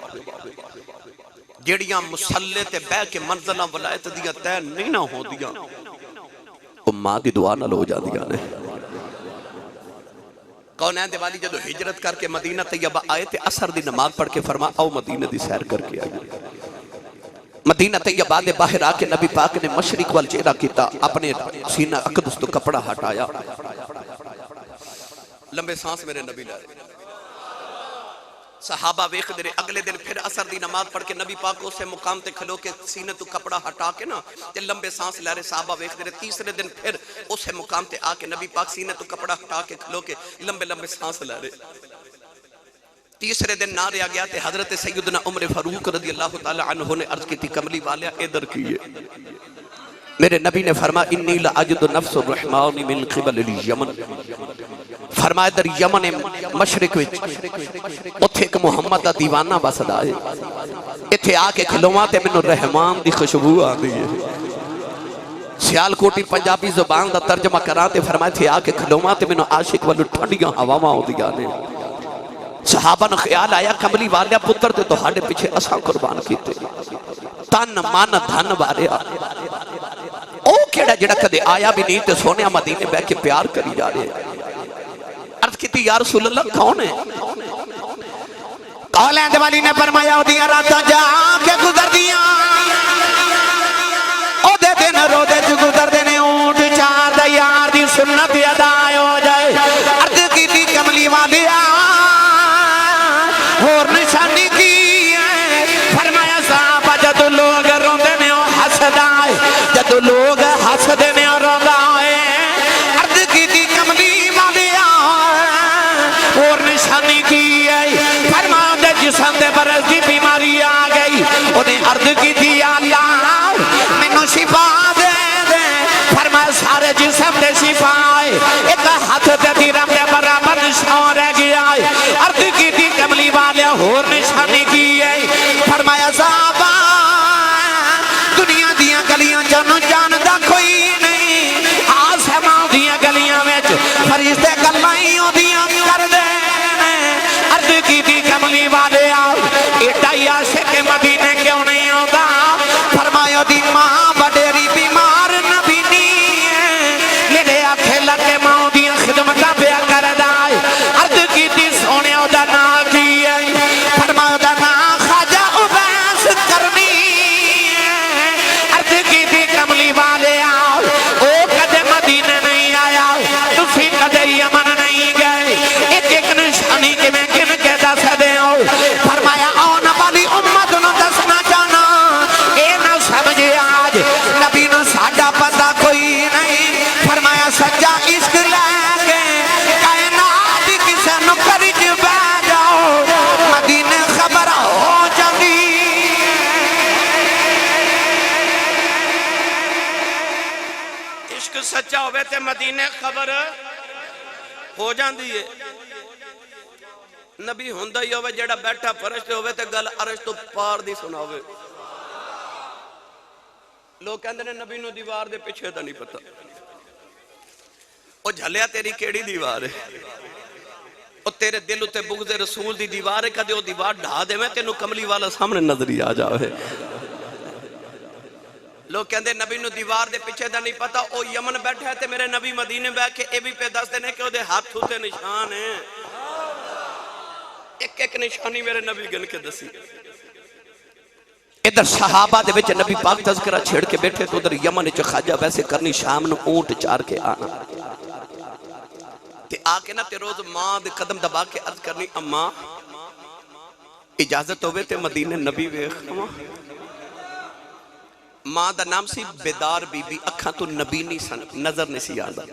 جیڑیاں مسلح تے بے کے منزلہ ولایت دیا تے نہیں نہ ہو دیا او ماں دی دعا نہ لو جا دیا نے کونین دیوالی جدو ہجرت کر کے مدینہ طیبہ آئے تے اثر دی نماز پڑھ کے فرما آؤ مدینہ دی سیر کر کے آئے مدینہ طیبہ دے باہر آ کے نبی پاک نے مشرق وال چہرہ کیتا اپنے سینہ اقدس تو کپڑا ہٹایا لمبے سانس میرے نبی لائے صحابہ ویخ دے اگلے دن پھر اثر دی نماز پڑھ کے نبی پاک اسے مقام تے کھلو کے سینے تو کپڑا ہٹا کے نا تے لمبے سانس لے رہے صحابہ ویخ دے تیسرے دن پھر اسے مقام تے آ کے نبی پاک سینے تو کپڑا ہٹا کے کھلو کے لمبے لمبے سانس لے رہے تیسرے دن نہ رہا گیا تے حضرت سیدنا عمر فاروق رضی اللہ تعالی عنہ نے عرض کی تھی کملی والیا ادھر کیے میرے نبی نے فرمایا انی لأجد نفس الرحمن من قبل الیمن فرمایا در یمن مشرق وچ اتھے ایک محمد دا دیوانہ بسدا ہے اتھے آ کے کھلواں تے مینوں رحمان دی خوشبو آندی ہے سیال کوٹی پنجابی زبان دا ترجمہ کراں تے فرمایا تھے آ کے کھلواں تے مینوں عاشق والو ٹھنڈیاں ہواواں آندیاں نے صحابہ نے خیال آیا کملی والیا پتر تے تہاڈے پیچھے اساں قربان کیتے تن من دھن واریا او کیڑا جڑا کدے آیا بھی نہیں تے سونے مدینے بیٹھ کے پیار کری جا رہے عرض کی تھی یا رسول اللہ کون ہے کالین دیوالی نے فرمایا او دیاں راتاں جا کے گزر دیاں او دے دن رو دے جو گزر دینے اونٹ چار دے یار دی سنت ادا ہو جائے عرض کی تھی کملی والیا اور نشانی کی ہے فرمایا صحابہ جدو لوگ روندے نے او حسد آئے جدو لوگ حسد نے او روندہ آئے عرض کی تھی کملی والیا اور نشانی کی ہے فرمایا دے جسم دے برس دی بیماری آ گئی انہیں عرض کی تھی یا اللہ مینوں شفا دے دے فرمایا سارے جسم دے شفا آئے ایک ہاتھ دے دیرم دے برابر نشان رہ گیا ہے عرض کی تھی کملی والیا اور نشانی کی ہے فرمایا صحابہ دنیا دیاں گلیاں جانو جاندہ کوئی نہیں آسمان دیاں گلیاں میں فرشتے گلائیوں دیاں کر دینے عرض کی تھی کملی والے آؤ ایٹائی عاشق مدینے کیوں نہیں ہوتا فرمایا دی ماں بڑیری بیمار نبی نہیں ہے میرے آنکھیں لگے ماں دیاں خدمتہ پہ کر دائے عرض کی تھی سونے دا نا کی ہے فرمایا دا نا ہوئے تے مدینے خبر ہو جاندی ہے نبی ہوندا ہی ہوئے جیڑا بیٹھا فرشتے ہوئے تے گل عرش تو پار دی سنا ہوئے لوگ کہندے نے نبی نو دیوار دے پیچھے تا نہیں پتا او جھلیا تیری کیڑی دیوار ہے او تیرے دل تے بغض رسول دی دیوار ہے کدے او دیوار ڈھا دے میں تینوں کملی والا سامنے نظری آ جاوے لوگ کہندے نبی نو دیوار دے پیچھے دا نہیں پتا او یمن بیٹھا ہے تے میرے نبی مدینے بیٹھ کے اے بھی پہ دس دینے کہ او دے ہاتھ ہوتے نشان ہیں ایک ایک نشانی میرے نبی گن کے دسی ادھر صحابہ دے وچ نبی پاک تذکرہ چھیڑ کے بیٹھے تو ادھر یمن وچ خواجہ ویسے کرنی شام نو اونٹ چار کے آنا تے آ کے نا تے روز ماں دے قدم دبا کے عرض کرنی اماں اجازت ہوئے تے مدینے نبی ویکھ ماں دا نام سی بیدار بی بی اکھاں تو نبی نہیں سن نظر نہیں سی آدھا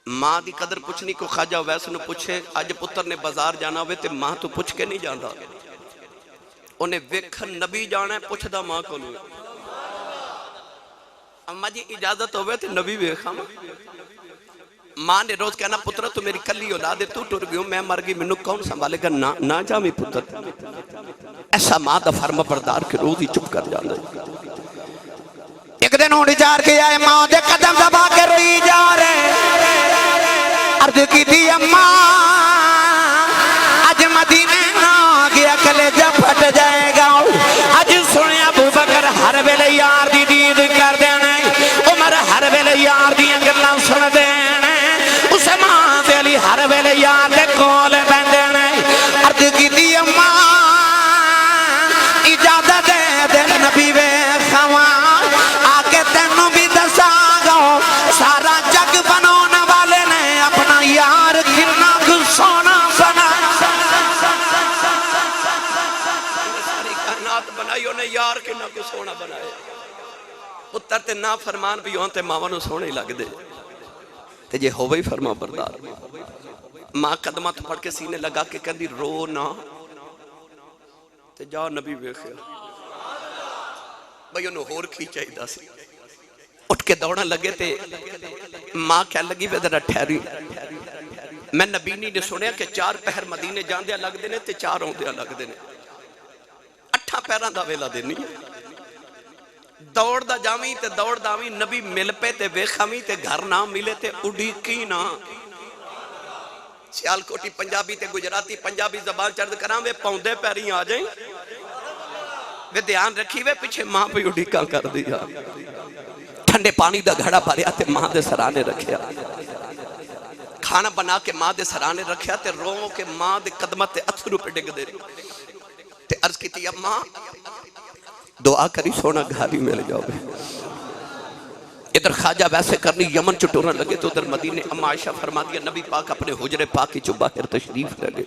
ماں دی قدر پوچھنی کو خواجہ ویسے نو پوچھے آج پتر نے بازار جانا ہوئے تے ماں تو پوچھ کے نہیں جاندہ انہیں ویکھن نبی جانا ہے پوچھ دا ماں کو لوگ اماں جی اجازت ہوئے تے نبی ویکھا ماں نے روز کہنا پتر تو میری کلی اولاد ہے تو ٹر گئے میں مر گئی منو کون سنبھالے گا نہ جا میں پتر ایسا ماں دا فرما بردار کے روز ہی چپ کر جانا ایک دن اونٹ چار کے آئے ماں دے قدم دبا کے روئی جا رہے عرض کی تھی اماں آج مدینے نہ گیا کلیجہ پھٹ جائے گا آج سنے ابو بکر ہر ویلے یار دی دید کر دینے عمر ہر ویلے یار دی انگلہ سن دینے عثمان دے علی ہر ویلے یار دے کول بین دینے عرض کی تھی اماں اجازت دے دے نبی وے خوان آکے تینوں بھی دسا گا سارا جگ بنانے والے نے اپنا یار کھلنا سونا سنا ساری کائنات بنائی انہیں یار کنا کو سونا بنایا پتر تے نا فرمان بھی ہوں تے ماں نو سونے لگ دے تے جے ہوئے ہی فرما بردار ماں قدمات پڑھ کے سینے لگا کے کہندی رو نا تے جاؤ نبی ویکھیا بھئی انہوں ہور کھی چاہی دا سی اٹھ کے دوڑا لگے تے ماں کہہ لگی وے ذرا ٹھہری میں نبی نے سنیا کہ 4 پہر مدینے جان دیا لگ دینے تے 4 ہوں دیا لگ دینے 8 پہران دا ویلا دینی دوڑ دا جامی تے دوڑ دامی نبی مل پے تے ویخامی تے گھر نہ ملے تے اڈی کی نا سیال کوٹی پنجابی تے گجراتی پنجابی زبان چرد کرام وے پوندے پیری آ جائیں وے دھیان رکھی وے پیچھے ماں پہ اڈی کا کر دیا ٹھنڈے پانی دا گھڑا بھریا تے ماں دے سرانے رکھیا کھانا بنا کے ماں دے سرانے رکھیا تے رو کے ماں دے قدمت تے اتھرو پہ ڈگ دے تے عرض کی تھی اماں دعا کری سونا گھاری مل جاؤ گے ادھر خواجہ ویسے کرنی یمن چٹورن لگے تو ادھر مدینے اما عائشہ فرما دیا نبی پاک اپنے حجر پاک کی جو باہر تشریف لگے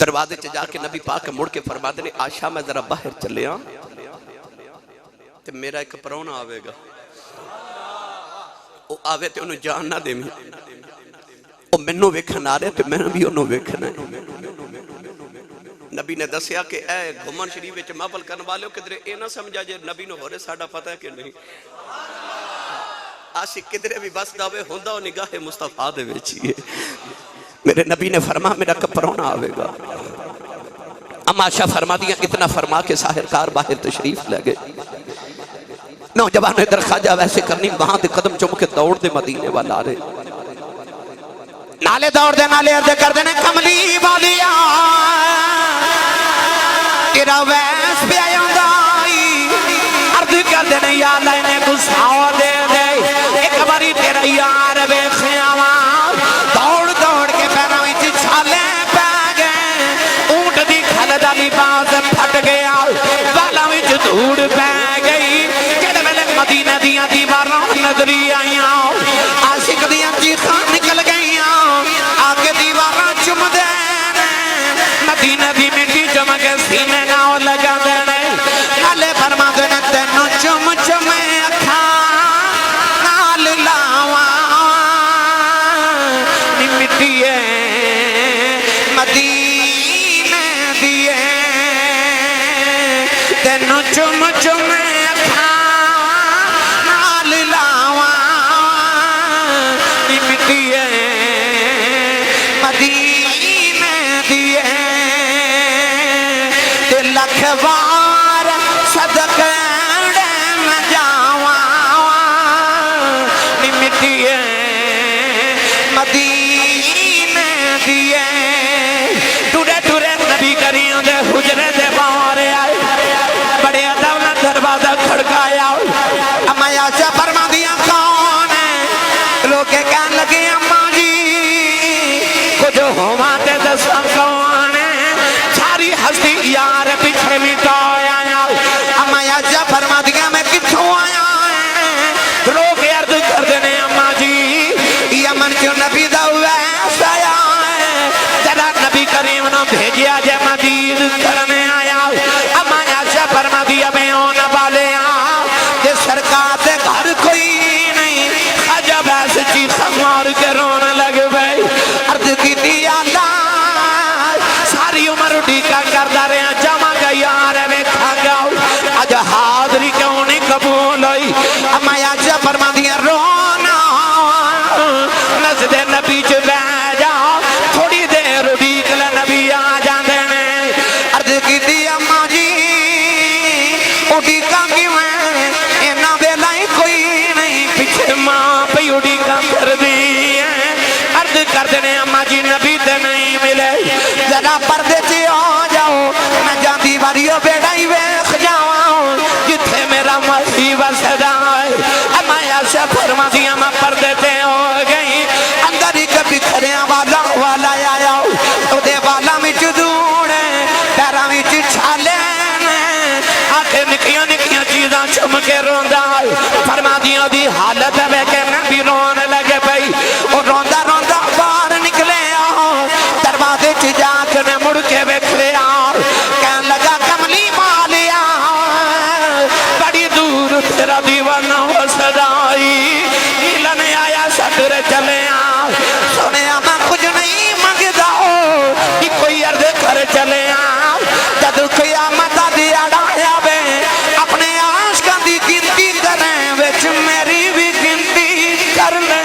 دروازے چ جا کے نبی پاک مڑ کے فرما دینے عائشہ میں ذرا باہر چلے آن تے میرا ایک پرونا آوے گا وہ آوے تے انہوں جان نہ دے میں وہ منو ویکھن آ رہے تے میں بھی انہوں ویکھن ہے نبی نے دسیا کہ اے گھمن شریف وچ محفل کرنے والے ہو کدھر اے نہ سمجھا جے نبی نو ہورے ساڈا پتہ ہے کہ نہیں عاشق کدھر بھی بس داوے ہوندا او نگاہ مصطفیٰ دے وچ ہی میرے نبی نے فرما میرا کپرونا آوے گا اما عائشہ فرما دیا اتنا فرما کے ساحرکار باہر تشریف لے گئے نوجوان ادھر خواجہ ویسے کرنی وہاں دے قدم چم کے دوڑ دے مدینے والا رہے نالے دوڑ دے نالے عرض کر دینے کملی والیا تیرا ویس پہ آیا دائی عرض کر دینے یا اللہ انہیں گساؤ دے دے ایک باری تیرا یار بے خیاوان دوڑ دوڑ کے پیرا ویچی چھالے پہ گئے اونٹ دی کھلدہ لباس پھٹ گیا والا ویچ دھوڑ پہ گئی جڑ میں مدینہ دیا دیواراں نظری آئیاں عاشق دیا چیخاں نکل گئیاں آگے دیواراں چم دے مدینہ دی مٹی چم کے سینے ناؤ لگا دینے نالے فرما دینے تینوں چم چم اکھا نال لاواں نی مٹیے مدینہ دیے تینوں چم چم اکھا نال لکھ بار صدقے میں جاواں نی مٹیے مدینے دیے ٹورے ٹورے نبی کریم دے حجرے دے باہر آئے بڑے ادب نہ دروازہ کھڑکایا اما عائشہ فرما دیا کون ہے لوگ کہنے لگے اماں جی کچھ ہوا تے دسا کون ہے ساری ہستی یار پیچھے مٹایا اما عائشہ فرما دیا میں کتھوں آیا لوگ عرض کر دینے اماں جی یمن کیوں نبی دا ویس آیا ہے جدا نبی کریم نے بھیجیا جے مدید کرنے آیا اما عائشہ فرما دیا میں ہونے والے کہ سرکار دے گھر کوئی نہیں عجب ایسے چیخا مار کے رونے لگ گئے عرض کی دیا اللہ ساری عمر ڈیکا کردہ رہے ہیں جمع گئی آرے میں کھا گیا آج حاضری کیوں نہیں قبول ہوئی اما عائشہ فرما دیا رونا نزد نبی جو بہ جاؤ تھوڑی دیر ڈیکل نبی آ جاندے نے عرض کی دیا اماں جی اڈی کا کیوں ہے اینا بیلائی کوئی نہیں پیچھے ماں پہ اڈی کا کر دی ہے عرض کر دینے اماں جی نبی تے نہیں ملے ذرا پردے چی ہو جاؤ میں جاندی واریو بیڑائی ویخ جاؤں جتھے میرا مسیح وسدا ہے اماں عائشہ فرما دیا میں پردے تے ہو گئی اندر ہی کبھی کھڑیاں والا آیا تو دے والا میں چدوڑے پیرا میں چھالے آنکھیں نکیاں نکیاں چیزاں چمکے روندہ فرما دیا دی حالت ہے کہ میں بھی رونے لگے بھئی اور روندہ روندہ باہر نکلے آؤ دروازے چجا کے میں مڑ کے بیکھلے آؤ کہنے لگا کملی مالیا بڑی دور تیرا دیوانہ ہو صدائی ملنے آیا صدر چلے آؤ سنے میں کچھ نہیں مانگدا ہو کہ کوئی عرض کر چلے آؤ جد قیامت دیا ڈایا بے اپنے عاشقاں دی گنتی کریں وچ میری بھی گنتی کر لیں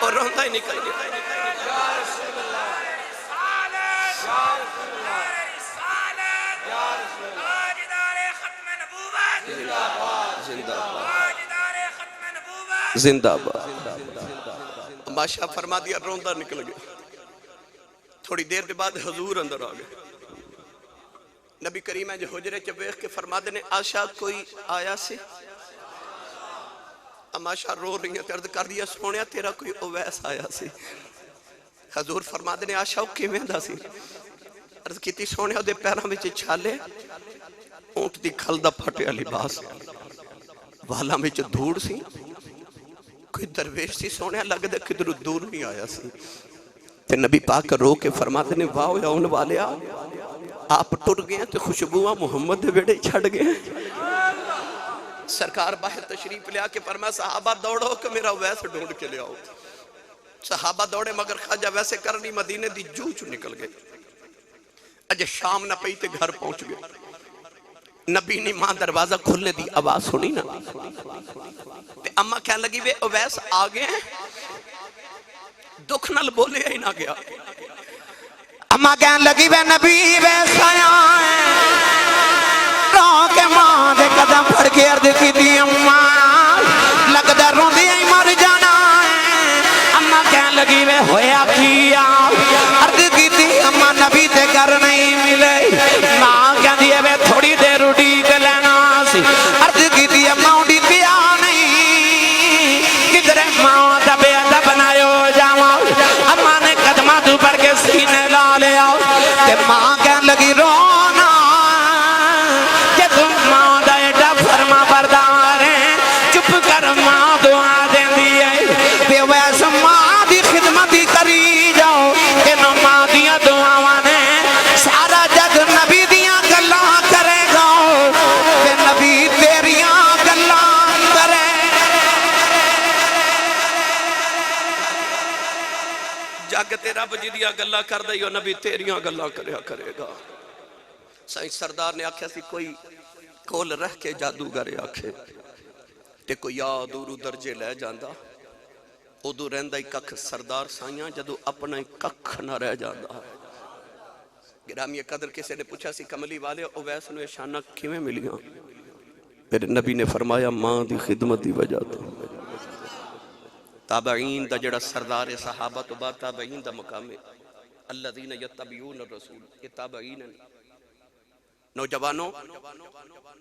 اور روندہ ہی نکل گیا زندہ باد ماشاء فرما دیا روندہ نکل گیا تھوڑی دیر دے بعد حضور اندر آگئے نبی کریم ہے جو حجرے چبیخ کے فرما دینے عائشہ کوئی آیا سے عائشہ رو رہی ہیں ترد کر دیا سونیا تیرا کوئی اویس آیا سے حضور فرما دینے عائشہ اوکے میں دا سی عرض کیتی سونیا دے پیرہ میں چھالے اونٹ دی کھل دا پھٹے علی باس والا میں دھوڑ سی کوئی درویش سی سونیا لگ دے کدھر دور نہیں آیا سی تے نبی پاک رو کے فرما دینے واؤ یا ان والے آپ ٹوٹ گئے تو خوشبوہ محمد دے بیڑے چھڑ گئے سرکار باہر تشریف لیا کے فرمایا صحابہ دوڑو کہ میرا ویسے ڈھونڈ کے لے آؤ صحابہ دوڑے مگر خواجہ ویسے کرنی مدینے دی جو نکل گئے اجے شام نہ پئی تے گھر پہنچ گئے نبی نے ماں دروازہ کھلنے دی آواز سنی نا تے اماں کہنے لگی وے اویس آگئے ہیں دکھ نل بولے ہی نہ گیا اماں کہنے لگی وے نبی ویس آیا ہے رو کے ماں دے قدم پھڑ کے عرض کی دی اماں لگ در رو دی مر جانا ہے اماں کہنے لگی وے ہویا کیا عرض کی دی اماں نبی دے گھر نہیں ملے ماں کہنے دی وے تھوڑی دیر اڈی کے لینا سی عرض کی دی اماں اڈی کیا نہیں کدھر ماں دبے ادب بنائے ہو جاؤں اماں نے قدمہ دو پر کے سینے لا لے آؤ کہ ماں کہنے لگی رونا کہ تم ماں دا ایڈا فرما بردار ہیں چپ کر ماں دعا دیں دیئے بے ویس ماں دی خدمتی کری جاؤ کہ نو ماں دیا دعا نے سارا جگ نبی دیا گلاں کرے گا کہ نبی تیریاں گلاں کرے جگ تیرا بجیدیا گلہ کر دئیو نبی تیریاں گلہ کرے گا سائنس سردار نے آکھیا سی کوئی کول رہ کے جادوگر آکھے تے کوئی یاد دورو درجے لے جاندہ ادو رہندا ہی ککھ سردار سائیاں جدو اپنا ہی ککھ نہ رہ جاتا. گرامی قدر کسی نے پوچھا سی کملی والے اویس نو شانہ کیویں ملیاں؟ میرے نبی نے فرمایا ماں دی خدمت دی وجہ تو. تابعین دا جڑا سردار صحابہ تو بعد تابعین دا مقام ہے الذین یتبعون الرسول. یہ تابعین ہیں نوجوانوں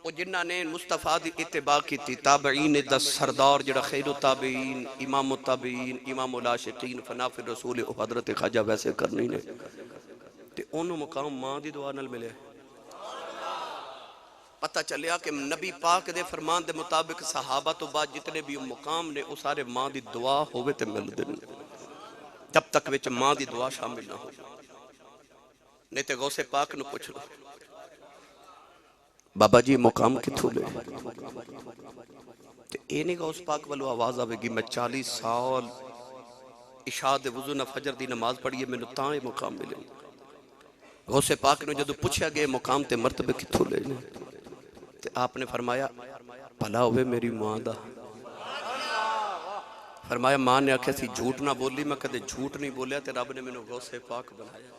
وہ جنہ نے مصطفیٰ دی اتباع کی تھی. تابعین دا سردار جڑا خیر التابعین امام التابعین امام العاشقین فناف الرسول حضرت خواجہ ویسے کرنی نے تے انہوں مقام ماں دی دعا نال ملے. پتہ چلیا کہ نبی پاک دے فرمان دے مطابق صحابہ تو بعد جتنے بھی مقام نے وہ سارے ماں دی دعا ہوئے تے مل دن جب تک وچ ماں دی دعا شامل نہ ہو. نہیں تے غوث پاک نو پوچھ لو بابا جی مقام کتھو لے تے اے نہیں غوث پاک والو آواز آوے گی میں 40 سال عشاء دے وضو نہ فجر دی نماز پڑھیے میں نے تاں مقام ملے. غوث پاک نے جدو پوچھا گئے مقام تے مرتبے کتھو لے تے آپ نے فرمایا بھلا ہوئے میری ماں دا. فرمایا ماں نے آکھیا سی جھوٹ نہ بولی میں کدے جھوٹ نہیں بولیا تے رب نے میں نے غوث پاک بنایا.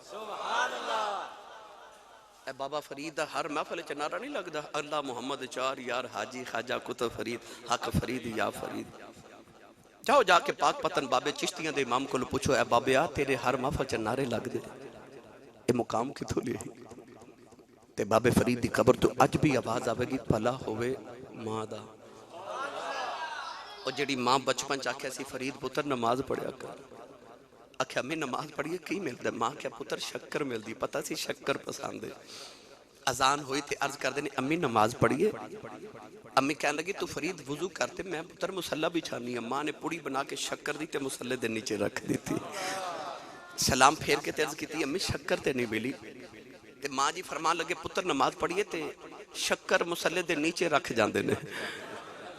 اے بابا فرید دا ہر محفل چ نعرہ نہیں لگدا اللہ محمد چار یار حاجی خواجہ کتب فرید حق فرید یا فرید. جاؤ جا کے پاک پتن بابے چشتیاں دے امام کو پوچھو اے بابیا تیرے ہر محفل چ نعرے لگ دے اے مقام کتھو لے تے بابے فرید دی قبر تو اج بھی آواز آوے گی بھلا ہوئے ماں دا. اور جڑی ماں بچپن چاکھیا سی فرید پتر نماز پڑھیا کر. آکھیا میں نماز پڑھیے کی ملتا ہے؟ ماں کیا پتر شکر مل دی پتہ سی شکر پسند ہے. اذان ہوئی تھی عرض کر دینے امی نماز پڑھیے. امی کہنے لگی تو فرید وضو کرتے میں پتر مسلح بچھانی ہے. ماں نے پوڑی بنا کے شکر دی تے مسلح دے نیچے رکھ دی تھی. سلام پھیر کے تے عرض کی تھی امی شکر تے نہیں ملی تے ماں جی فرمان لگے پتر نماز پڑھیے تے شکر مسلح دے نیچے رکھ جاندے نے.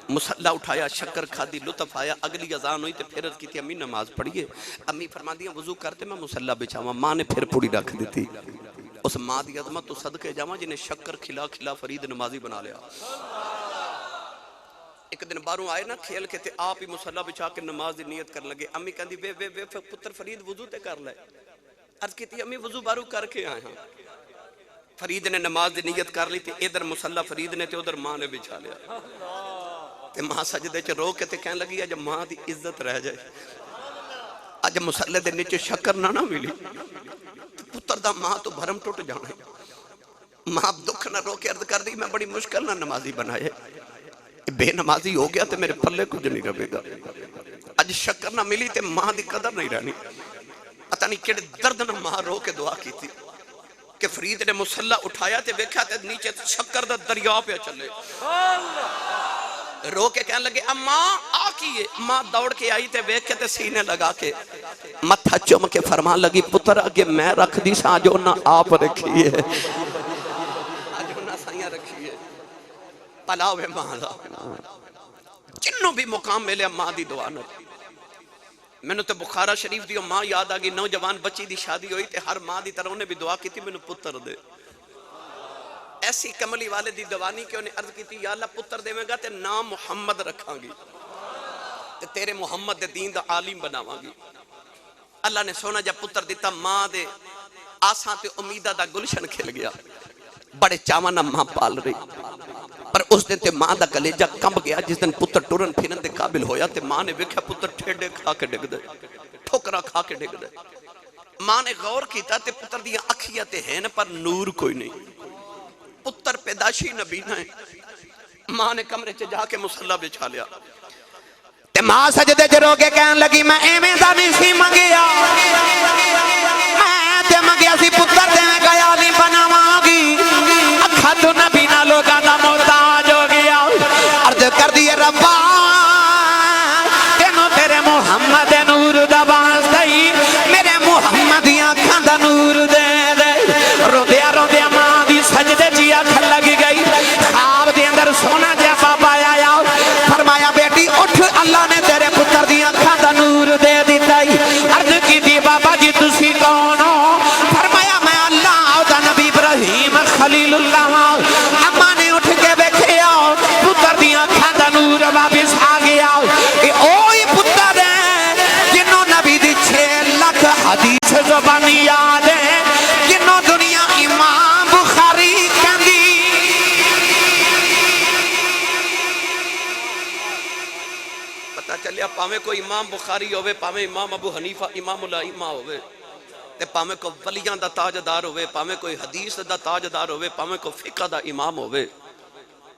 مسلح اٹھایا شکر کھادی لطف آیا اگلی اذان ہوئی تے پھر عرض کی تھی امی نماز پڑھیے. امی فرما دیا وضو کرتے میں مسلح بچھاواں. ماں نے پھر پوڑی رکھ دی تھی. اس ماں دی عظمت تو صدقے جاواں جنہیں شکر کھلا کھلا فرید نمازی بنا لیا. ایک دن باہروں آئے نا کھیل کے تے آپ ہی مسلح بچھا کے نماز دی نیت کرنے لگے. امی کہندی وے پتر فرید وضو تے کر لے. عرض کی تھی امی وضو باہروں کر کے آئے ہاں. فرید نے نماز دی نیت کر لی تے ادھر مسلح فرید نے تے ادھر ماں نے بچھا لیا. تے ماں سجدے چ رو کے تے کہنے لگی اج ماں دی عزت رہ جائے اج مسلح دے نیچے شکر نہ ملی پتر دا ماں تو بھرم ٹوٹ جانا. ماں دکھ نہ رو کے عرض کر دی میں بڑی مشکل نہ نمازی بنائے بے نمازی ہو گیا تے میرے پلے کچھ نہیں رہے گا. اج شکر نہ ملی تے ماں دی قدر نہیں رہنی. پتہ نہیں کیڑے درد نہ ماں رو کے دعا کی تھی کہ فرید نے مسلح اٹھایا تے ویکھا تے نیچے شکر دا دریا پہ چلے. رو کے کہنے لگے اماں آ کیے. ماں دوڑ کے آئی تے ویکھ کے تے سینے لگا کے متھا چوم کے فرمان لگی پتر اگے میں رکھ دی سا جو نہ آپ رکھی ہے جو نہ سائیاں رکھی ہے. پلاوے ماں دا جنوں بھی مقام ملے ماں دی دعا نہ. میں نے تو بخارا شریف دیو ماں یاد آگئی. نوجوان بچی دی شادی ہوئی تے ہر ماں دی طرح انہیں بھی دعا کی تھی میں نے پتر دے. ایسی کملی والے دی دوانی کہ انہیں عرض کی تھی یا اللہ پتر دے میں گا تے نام محمد رکھاں گی تے تیرے محمد دے دین دا عالم بناواں گی. اللہ نے سونا جب پتر دیتا ماں دے آساں تے امیدہ دا گلشن کھل گیا. بڑے چاوانا ماں پال رہی پر اس دن تے ماں دا کلیجہ کمب گیا. جس دن پتر ٹورن پھرن دے قابل ہویا تے ماں نے ویکھیا پتر ٹھیڈے کھا کے ڈگ دے ٹھوکرا کھا کے ڈگ دے. ماں نے غور کیتا تے پتر دیا اکھیاں تے ہیں پر نور کوئی نہیں. پتر پیداشی نبی نہ ہے. ماں نے کمرے چ جا کے مسلح بچھا لیا تے ماں سجدے چ رو کے کہن لگی میں ایویں دا نہیں سی منگیا میں تے منگیا سی پتر دے میں گیا نہیں بناواں گی. اکھا تو نبی نہ لوگاں دا محتاج ہو گیا. عرض کر دیے ربا تینوں تیرے محمد نور دا واسطہ ہی میرے محمد دی اکھاں دا نور دے دے. روندیا روندیا ماں دی سجدے جی اکھ لگ گئی. خواب دے اندر سونا جا بابا آیا فرمایا بیٹی اٹھ اللہ نے تیرے پتر دی اکھاں دا نور دے پاویں کوئی امام بخاری ہوئے، پاویں امام ابو حنیفہ امام الائمہ ہوئے، تے پاویں کوئی ولیاں دا تاجدار ہوئے، پاویں کوئی حدیث دا تاجدار ہوئے، پاویں کوئی فقہ دا امام ہوئے،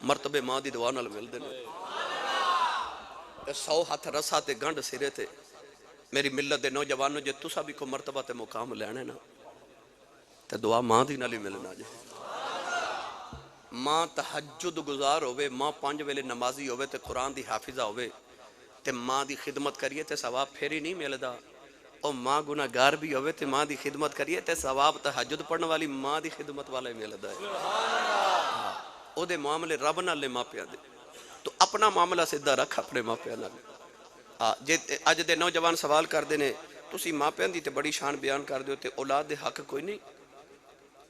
مرتبے ماں دی دعا نال مل دینے۔ 100 ہاتھ رسا تے گنڈ سرے تے میری ملت دے نوجوانوں جے تسا بھی کو مرتبہ تے مقام لینے نا تے دعا ماں دی نال ہی ملنا جے۔ ماں تہجد گزار ہوئے، ماں 5 ویلے نمازی ہوئے تے قرآن دی حافظہ ہوئے تے ماں دی خدمت کریے تے ثواب پھر ہی نہیں ملدا۔ اور ماں گناہگار بھی ہوئے تے ماں دی خدمت کریے تے ثواب تہجد پڑھنے والی ماں دی خدمت والا ہی ملدا ہے۔ او دے معاملے رب نال لے ماں پیاں دے، تو اپنا معاملہ سیدھا رکھ اپنے ماں پیاں نال۔ جے اج دے نوجوان سوال کر دے نے تسی ماں پیاں دی تے بڑی شان بیان کر دیو تے اولاد دے حق کوئی نہیں؟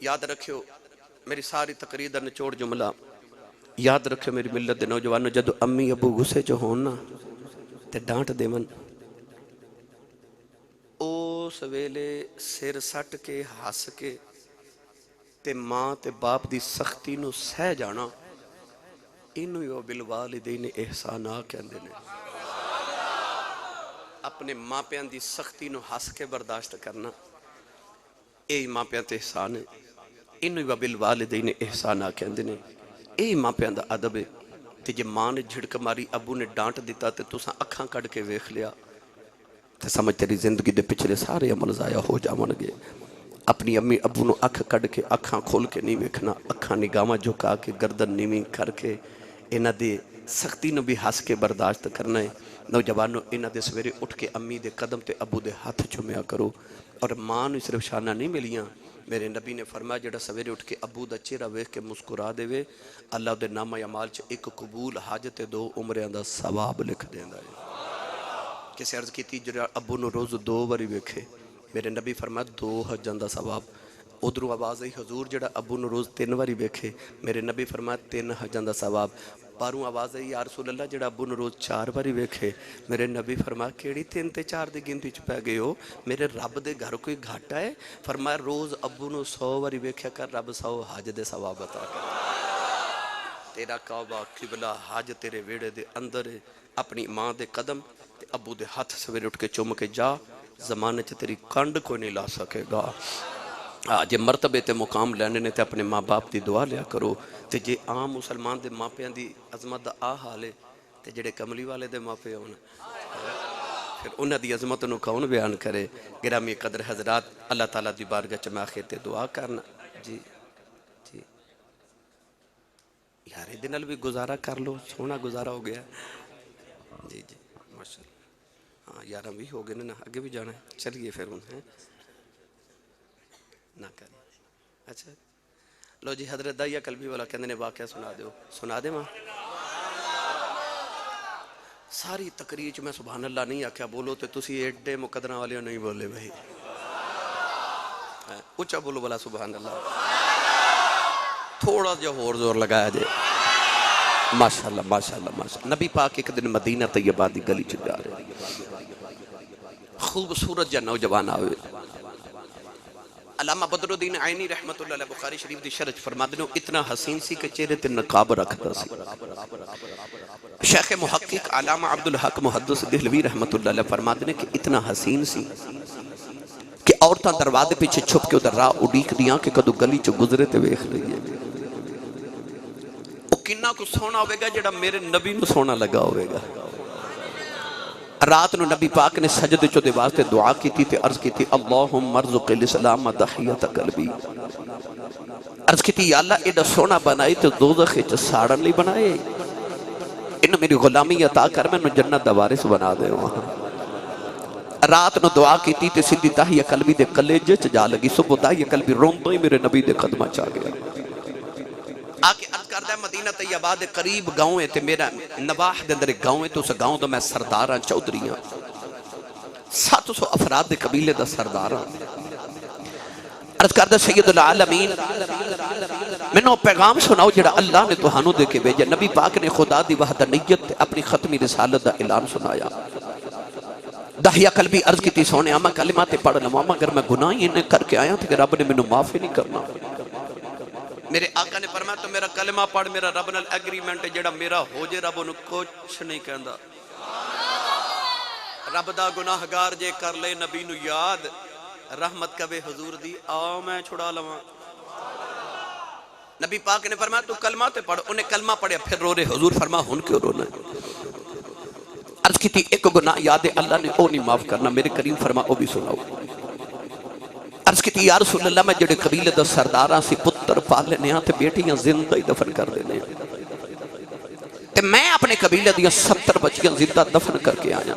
یاد رکھیو میری ساری تقریر دا نچوڑ جملہ، یاد رکھیو میری ملت دے نوجوانوں، جدو امی ابو غصے چ ہون نا تے ڈانٹ دیون، اس ویلے سر سٹ کے ہس کے تے ماں تے باپ دی سختی نو سہ جانا، انہوں یو بالوالدین احسانا کہندے نے۔ اپنے ماں پیاں دی سختی نو ہس کے برداشت کرنا، اے ماں پیاں تے احسان ہے، انہوں یو بالوالدین احسانا کہندے نے۔ اے ماں پیاں دا ادب ہے۔ تے جے ماں نے جھڑک ماری، ابو نے ڈانٹ دیتا تے تساں اکھاں کڈ کے ویکھ لیا تے سمجھ تیری زندگی دے پچھلے سارے عمل ضائع ہو جاون گے۔ اپنی امی ابو نو اکھ کڈ کے اکھاں کھول کے نہیں ویکھنا، اکھاں نگاہاں جھکا کے گردن نیویں کر کے انہاں دی سختی نو بھی ہس کے برداشت کرنا ہے۔ نوجوانوں انہاں دے سویرے اٹھ کے امی دے قدم تے ابو دے ہاتھ چومیا کرو۔ اور ماں نو صرف شانہ نہیں ملیاں، میرے نبی نے فرمایا جڑا سویرے اٹھ کے ابو دا چہرہ ویکھ کے مسکرا دے وے، اللہ دے نامہ اعمال چ ایک قبول حج تے 2 عمریاں دا ثواب لکھ دیندا ہے۔ کسی عرض کیتی جڑا ابو نو روز 2 واری ویکھے، میرے نبی فرمایا 2 حجاں دا ثواب۔ ادھروں آواز آئی حضور جڑا ابو نو روز 3 واری ویکھے، میرے نبی فرمایا 3 حجاں دا ثواب۔ باروں آواز آئی یا رسول اللہ جڑا ابو نو روز 4 واری ویکھے، میرے نبی فرمایا کیڑی 3 تے 4 دی گنتی چ پے گئے ہو، میرے رب دے گھر کوئی گھاٹا ہے؟ فرمایا روز ابو نو 100 واری ویکھیا کر، رب 100 حج دے ثواب عطا کر۔ تیرا کعبہ قبلہ حج تیرے ویڑے دے اندر ہے، اپنی ماں دے قدم تے ابو دے ہاتھ سویرے اٹھ کے چوم کے جا، زمانے چ تیری کنڈ کوئی نہیں لا سکے گا۔ جے مرتبے تے مقام لینے نے تے اپنے ماں باپ دی دعا لیا کرو۔ تے جے عام مسلمان دے ماں پیاں دی عظمت دا حال ہے تے جڑے کملی والے دے ماں پیاں ہونا پھر انہاں دی عظمت نو کون بیان کرے۔ گرامی قدر حضرات، اللہ تعالیٰ دی بارگاہ چ میں آخر تے دعا کرنا جی جی یار دے نال بھی گزارا کر لو، سونا گزارا ہو گیا جی جی ماشاءاللہ۔ ہاں 11 بھی ہو گئے نا، آگے بھی جانا ہے، چلیے پھر انہیں نہ کریں۔ اچھا لو جی حضرت دائیہ قلبی والا کہنے نے واقعہ سنا دیو، سنا دے ماں۔ ساری تقریر چ میں سبحان اللہ نہیں آکھیا بولو تے تسی ایڈے مقدرہ والے نہیں بولے بھائی، اچھا بولو بلا سبحان اللہ، تھوڑا جا اور زور لگایا جائے۔ ماشاءاللہ ماشاءاللہ ماشاءاللہ۔ نبی پاک ایک دن مدینہ طیبہ دی گلی چ جا رہے، خوبصورت جا نوجوان آوے۔ علامہ بدر الدین عینی رحمت اللہ علیہ بخاری شریف دی شرح فرماتے ہیں اتنا حسین سی کہ چہرے تے نقاب رکھتا سی۔ شیخ محقق علامہ عبدالحق محدث دہلوی رحمت اللہ علیہ فرماتے ہیں کہ اتنا حسین سی کہ عورتاں دروازے پیچھے چھپ کے ادھر راہ اڈیک دیاں کہ کدو گلی چ گزرے تے ویکھ لئیے۔ او کنہ کو سونا ہوئے گا جڑا میرے نبی نو سونا لگا ہوئے گا۔ رات نو نبی پاک نے سجدے چو دے واسطے دعا کی تھی تے عرض کی تھی اللہم ارزق الاسلام دحیت قلبی، عرض کی تھی یا اللہ ایڈا سونا بنائے تے دوزخ چ ساڑن لی بنائے، انہوں میری غلامی عطا کر میں انہوں جنت دا وارث بنا دے وہاں۔ رات نو دعا کی تھی تے سدھی دحیہ قلبی دے کلیجے چ جا لگی، صبح دحیہ قلبی روندوں ہی میرے نبی دے قدمہ چاہ گیا۔ آکے عرض کردہ ہے مدینہ طیبہ دے قریب گاؤں ہے تے میرا نواح دے اندر ایک گاؤں ہے تو اس گاؤں دا میں سرداراں چودھریاں 700 افراد دے قبیلے دا سرداراں۔ عرض کردہ سید العالمین میں نو پیغام سناؤ جڑا اللہ نے توہانوں دے کے بھیجا۔ نبی پاک نے خدا دی وحدانیت اپنی ختمی رسالت دا اعلان سنایا۔ دحیہ قلبی عرض کی تھی سونے اما کلمات پڑھ لوں، اما اگر میں گناہی انہیں کر کے آیا تھا کہ رب نے میں معافی نہیں کرنا۔ میرے آقا نے فرمایا تو میرا کلمہ پڑھ، میرا رب نال ایگریمنٹ ہے جڑا میرا ہو جے رب انہوں کچھ نہیں کہندا۔ رب دا گناہگار جے کر لے نبی نو یاد رحمت کبے حضور دی آؤ میں چھڑا لواں نبی پاک نے فرمایا تو کلمہ تے پڑھ انہیں کلمہ پڑھیا پھر رو رہے حضور فرما ہن کیوں رونا عرض کی تھی ایک گناہ یاد ہے اللہ نے او نہیں معاف کرنا میرے کریم فرما او بھی سناؤ عرض کی تھی یا رسول اللہ میں جڑے قبیلے دا سرداراں سی پتر پال لینے ہاں تے بیٹیاں زندہ ہی دفن کر لینے تے میں اپنے قبیلے دیا 70 بچیاں زندہ دفن کر کے آیا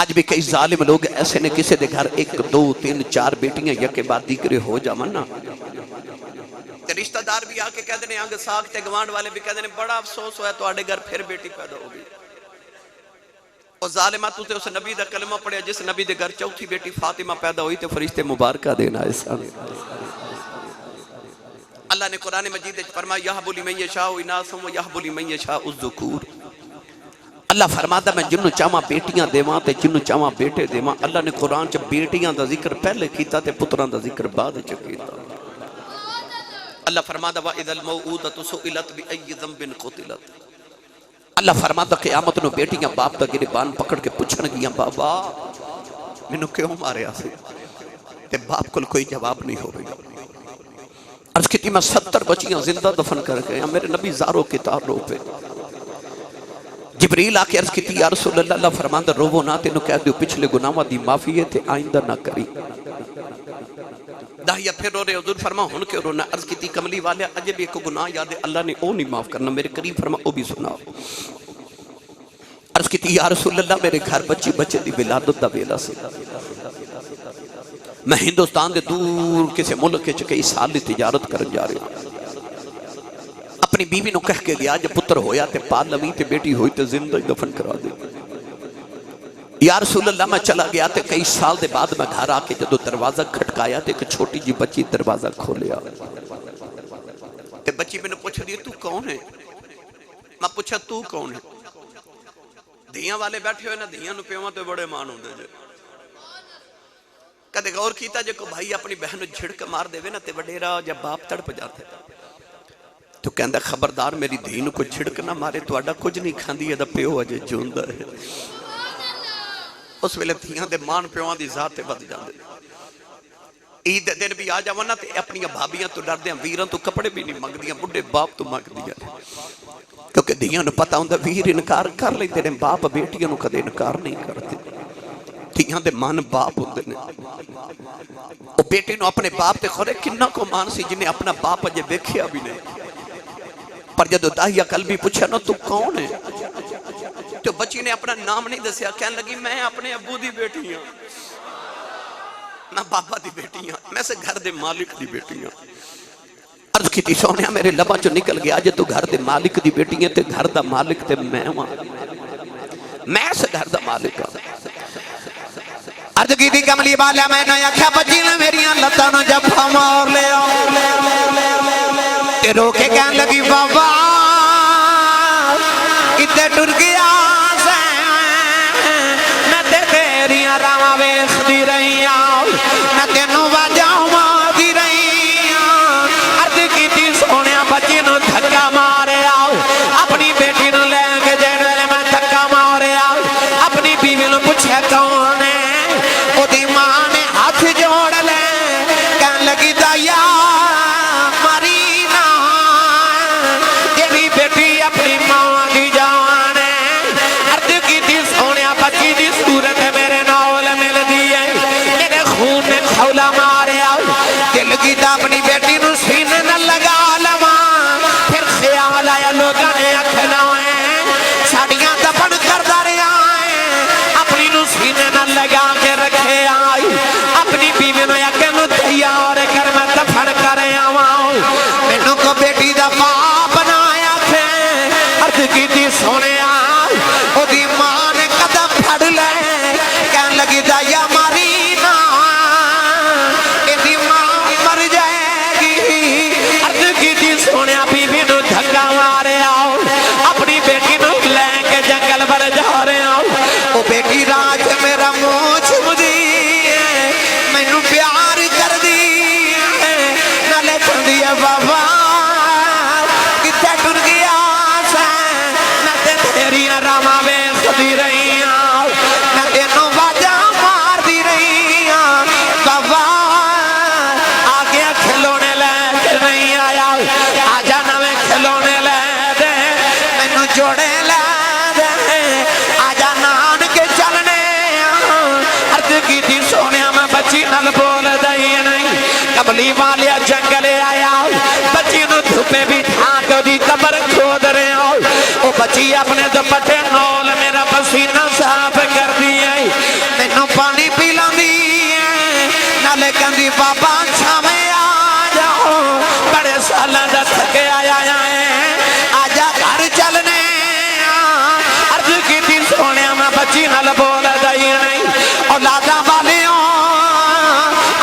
آج بھی کئی ظالم لوگ ایسے نے کسی دے گھر 1 2 3 4 بیٹیاں یا کے بعد دیگرے ہو جامنا رشتہ دار بھی آکے کہہ دینے آنگے ساکھ تے گوانڈ والے بھی کہہ دینے بڑا افسوس ہوا ہے تو آڑے گھر پھر بیٹی پیدا ہوگی اور ظالمات تے اس نبی دا کلمہ پڑھیا جس نبی دے گھر چوتھی بیٹی فاطمہ پیدا ہوئی تے فرشتے مبارکہ دینا ایسا اللہ نے قرآن مجید فرمایا یحب لمن یشاء اناثا و یحب لمن یشاء الذکور اللہ فرماتا میں جنہوں چاہاں بیٹیاں دیواں تے جنہوں چاہاں بیٹے دیواں اللہ نے قرآن چ بیٹیاں دا ذکر پہلے کیتا تے پتران دا ذکر بعد چ کیتا اللہ فرماتا وَإِذَا الْمَوْعُودَةُ سُئِلَتْ بِأَيِّ ذَنبٍ قُتِلَتْ اللہ فرماتا قیامت نو بیٹیاں باپ دا گریبان پکڑ کے پوچھن گیاں بابا منو کیوں ماریا سے تے باپ کل کوئی جواب نہیں ہو گیا عرض کی میں 70 بچیاں زندہ دفن کر گئے میرے نبی زاروں کے تاروں پہ جبریل آکے عرض کی تھی یا رسول اللہ اللہ فرماندہ روو نہ تینو کہہ دیو پچھلے گناہوں دی معافی ہے تے آئندہ نہ کری داہیہ پھر رو رہے حضور فرما ہن کے رونا عرض کی تھی کملی والے عجب ایک گناہ یاد ہے اللہ نے او نہیں معاف کرنا میرے قریب فرما او بھی سناؤ عرض کی تھی یا رسول اللہ میرے گھر بچے دی ولادت دا ویلا سے میں ہندوستان دے دور کسی ملک کے کئی سال دی تجارت کر جا رہے ہوں اپنی بیوی نو کہہ کے گیا جب پتر ہویا تے پال لوی تے بیٹی ہوئی تے زندہ دفن کرا دے یا رسول اللہ میں چلا گیا تے کئی سال دے بعد میں گھر آکے جدو دروازہ کھٹکایا تے ایک چھوٹی جی بچی دروازہ کھولیا تے بچی میں نے پوچھا دیا تو کون ہے میں پوچھا تو کون ہے دھیاں والے بیٹھے ہوئے نا دھیاں نو پیوان تو بڑے مان ہوں دے جے کدے غور کیتا جے کو بھائی اپنی بہنوں جھڑک مار دے وے نا تے وڈیرا جب باپ تڑپ جاتے تو کہندہ خبردار میری دھین کو جھڑک نہ مارے تو اڈا کچھ نہیں کھاندی ہے دا پیو اجے جوندہ ہے اس ویلے دھیاں دے مان پیوان دی ذات بد جاندے عید دن بھی آ جاوانا تے اپنی بھابیاں تو ڈر دیاں ویران تو کپڑے بھی نہیں مانگ دیاں بڑے باپ تو مانگ دیاں کیونکہ دھیاں نو پتا ہوندہ ویر انکار کر لیں تیرے باپ بیٹیاں نو کدے انکار نہیں کرتے دھیاں دے مان باپ ہوندے نے او بیٹی نو اپنے باپ تے خورے کنہ کو مان سی جنہیں اپنا باپ اجے بیکھیا بھی نہیں پر جدو داہیہ قلبی پوچھا نا تو کون ہے تو بچی نے اپنا نام نہیں دسیا کہنے لگی میں اپنے ابو دی بیٹی ہوں میں بابا دی بیٹی ہوں میں سے گھر دے مالک دی بیٹی ہوں عرض کی تھی سونیا میرے لبا چو نکل گیا جے تو گھر دے مالک دی بیٹی ہیں تے گھر دا مالک تے میں ہوں میں سے گھر دا مالک ہوں عرض کی تھی کملی والا میں نے آکھا بچی نے میریاں لتاں جب مار لے تے رو کے کہنے لگی بابا کتے ٹر گیا سے میں تے تیریاں راواں ویکھدی رہی ہوں میں تینوں واجاں مارਦੀ رہی ہوں عرض کیتی سونیا بچی نو دھکا ماریا اپنی بیٹی نو لے کے جڑ ویلے میں دھکا ماریا اپنی بیوی نو پوچھیا کون ہے او دی ماں نے ہاتھ جوڑ لے کہن لگی دایا ماری نا تیری بیٹی اپنی ماں دی جان ہے عرض کیتی سونیا بچی دی صورت میرے نال مل دی ہے میرے خون نے کھولا ماریا دل کیتا اپنی بیٹی نو سینے نہ لگا لواں پھر خیال آیا لوگاں نے اکھنا ہے ساڈیاں دفن کردا رہیا ہے اپنی نو سینے نہ لگا کے رکھے آئی اپنی بیوی نو اکھے نو تیار کر میں دفن کر آواں مینوں کو بیٹی دا باپ بنایا تھے عرض کیتی سونیا او دی ماں نے قدم پھڑ لے کہن لگی دایا ماری نا ایدی ماں مر جائے گی عرض کیتی سونیا بیوی نو دھکا مارے آؤ اپنی بیٹی نو لے کے جنگل پر جا رہے آؤ او بیٹی راج میرا منہ چھم دی مینوں پیار کر دی نالے کھندی ہے بابا کتے ٹر گیا سے میں تے تیریاں راواں ویکھدی رہی ہوں کی تھی سونے میں بچی نل بول دئی نہیں کملی والیا جنگلے آیا بچی نو دھوپے بھی ٹھاک دی قبر کھود رہے ہو وہ بچی اپنے دوپٹے نول میرا پسینہ صاف کر دیا مینوں پانی پیلا دی نالے کندی بابا چھاویں آ جاؤ بڑے سالاں دا تھکے آیا ہے آجا گھر چلنے عرض کی تھی سونے میں بچی نل بول دئی نہیں اولادا والیوں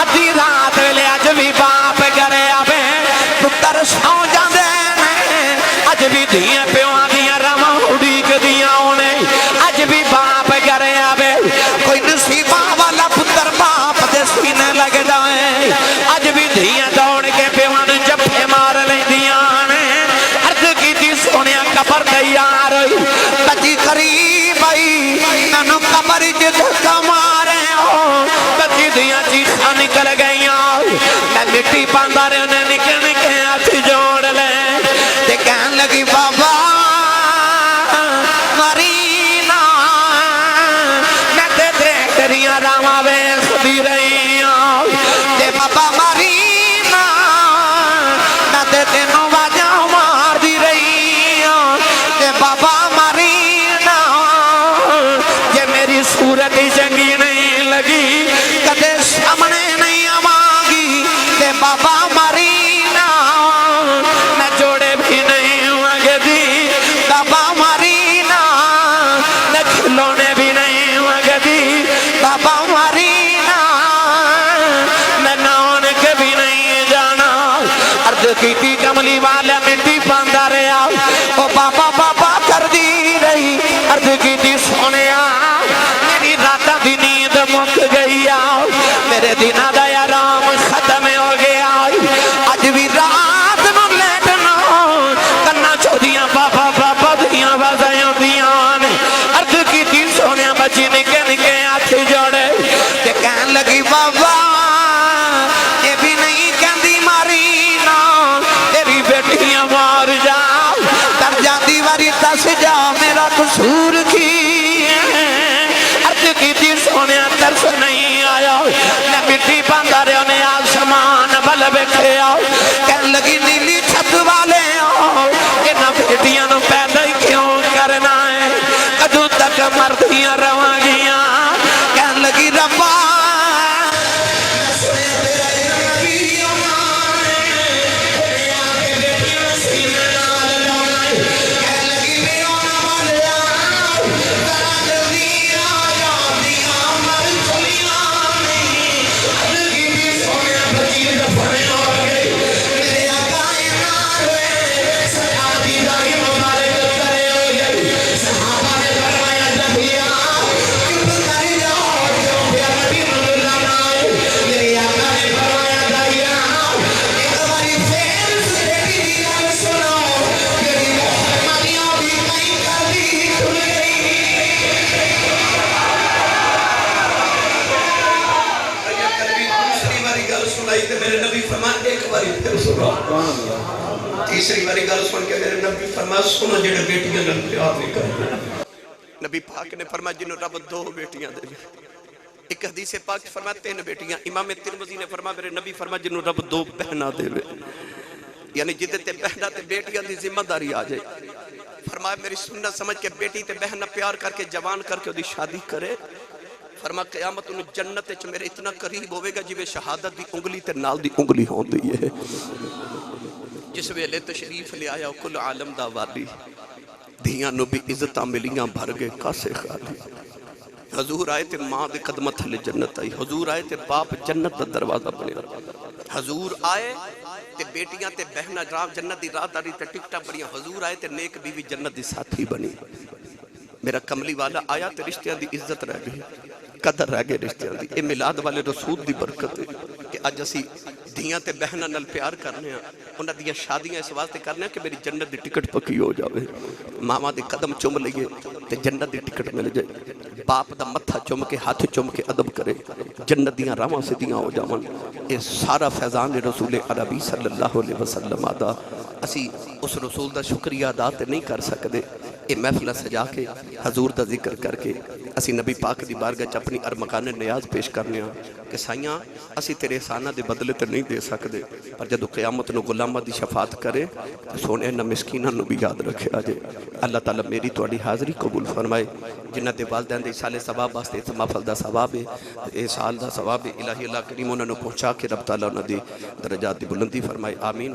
ادھی رات ویلے اج بھی باپ کرے آوے پتر سو جاندے اج بھی دھیاں پیواں دیاں رواں اڑیک دیاں اونے اج بھی باپ کرے آوے کوئی نصیباں والا پتر باپ دے سینے لگ جائے اج بھی دھیاں دوڑ کے پیواں نوں جفے مار لیندیاں نے عرض کیتی سونیا قبر تیار ہوئی بچی قریب آئی مینوں قبر وچ دھکا مارے ہو بچی دیاں چیخاں نکل گئیاں میں مٹی پاندا رہے انہیں نکے نکے ہاتھ جوڑ لے تے کہن لگی بابا مرینا میں تے تیریاں راواں ویکھدی رہی ہاں تے بابا مرینا میں تے تینوں واجاں ماردی رہی ہاں تے بابا مرینا یہ میری صورت چنگی نہیں لگی کدے سامنے نہیں آواں تے بابا مرینا میں جوڑے بھی نہیں مانگدی بابا مرینا میں کھلونے بھی نہیں مانگدی بابا مرینا میں نون کے بھی نہیں جانا عرض کی کملی والے مٹی پاندا رہا او بابا بابا کر دی رہی عرض کی سونیا میری راتاں دی نیند مک گئی میرے دناں دا آرام ختم ہو گیا اج بھی رات نو لیٹنا کنا چودیاں بابا بابا دیاں وازیاں دیاں نے عرض کیتی سونیا بچی نکے نکے ہاتھ جوڑے تے کہن لگی بابا یہ بھی نہیں کہندی ماری نا تیری بیٹیاں مار جا کر جاندی واری دس جا میرا قصور کی عرض کیتی سونیا ترس نہیں آیا میں مٹی پاندا رہے انہیں آسمان بل بیٹھے آؤ کہن لگی نیلی چھت والے آؤ انہاں بیٹیاں نو پیدا ہی کیوں کرنا ہے کدوں تک مردیاں رواں گیاں کہن لگی ربا تیسری باری گل سن کے میرے نبی فرمایا سنو جڑے بیٹیاں نال پیار نہیں کرتے نبی پاک نے فرمایا جنہوں رب دو بیٹیاں دے ایک حدیث پاک فرمایا 3 بیٹیاں امام ترمذی نے فرمایا میرے نبی فرمایا جنہوں رب 2 بہناں دے یعنی جدے تے بہناں تے بیٹیاں دی ذمہ داری آ جائے فرمایا میری سنت سمجھ کے بیٹی تے بہن پیار کر کے جوان کر کے دی شادی کرے فرمایا قیامت انہوں جنت چ میرے اتنا قریب ہوئے گا جویں شہادت دی انگلی تے نال دی انگلی ہوندی ہے جس ویلے تشریف لے آیا کل عالم دا والی دھیاں نو بھی عزتاں ملیاں بھر گئے کاسے خالی حضور آئے تے ماں دے قدمت تھلے جنت آئی حضور آئے تے باپ جنت دا دروازہ بنے حضور آئے تے بیٹیاں تے بہنہ جنت دی رات آ رہی تے ٹکٹا بڑیاں حضور آئے تے نیک بیوی جنت دی ساتھی بنی میرا کملی والا آیا تے رشتیاں دی عزت رہ گئی قدر رہ گئے رشتیاں دی اے میلاد والے رسول دی برکت ہے کہ اج اسی دھیاں تے بہناں نال پیار کرنے ہیں انہاں دیاں شادیاں اس واسطے کرنے ہیں کہ میری جنت دی ٹکٹ پکی ہو جاوے ماما دے قدم چوم لئیے تے جنت دی ٹکٹ مل جائے باپ دا متھا چوم کے ہاتھ چوم کے ادب کرے جنت دیاں راواں سیدھیاں ہو جاون اے سارا فیضان رسول عربی صلی اللہ علیہ وسلم آدا اسی اس رسول دا شکریہ ادا تے نہیں کر سکدے یہ محفل سجا کے حضور دا ذکر کر کے اسی نبی پاک دی بارگاہ اپنی ارمغان نیاز پیش کرنے کہ سائیاں اسی تیرے احسانہ دے بدلے تے نہیں دے سکدے پر جدو قیامت نو غلاماں دی شفاعت کرے تو سونے نہ مسکیناں نو بھی یاد رکھے آجے اللہ تعالیٰ میری تواڈی حاضری قبول فرمائے جنہ دے والدین دے سال ثواب واسطے اس محفل دا ثواب ہے اے سال دا ثواب الہی اللہ کریم انہاں نو پہنچا کے رب تعالیٰ انہاں دی درجات دی بلندی فرمائے آمین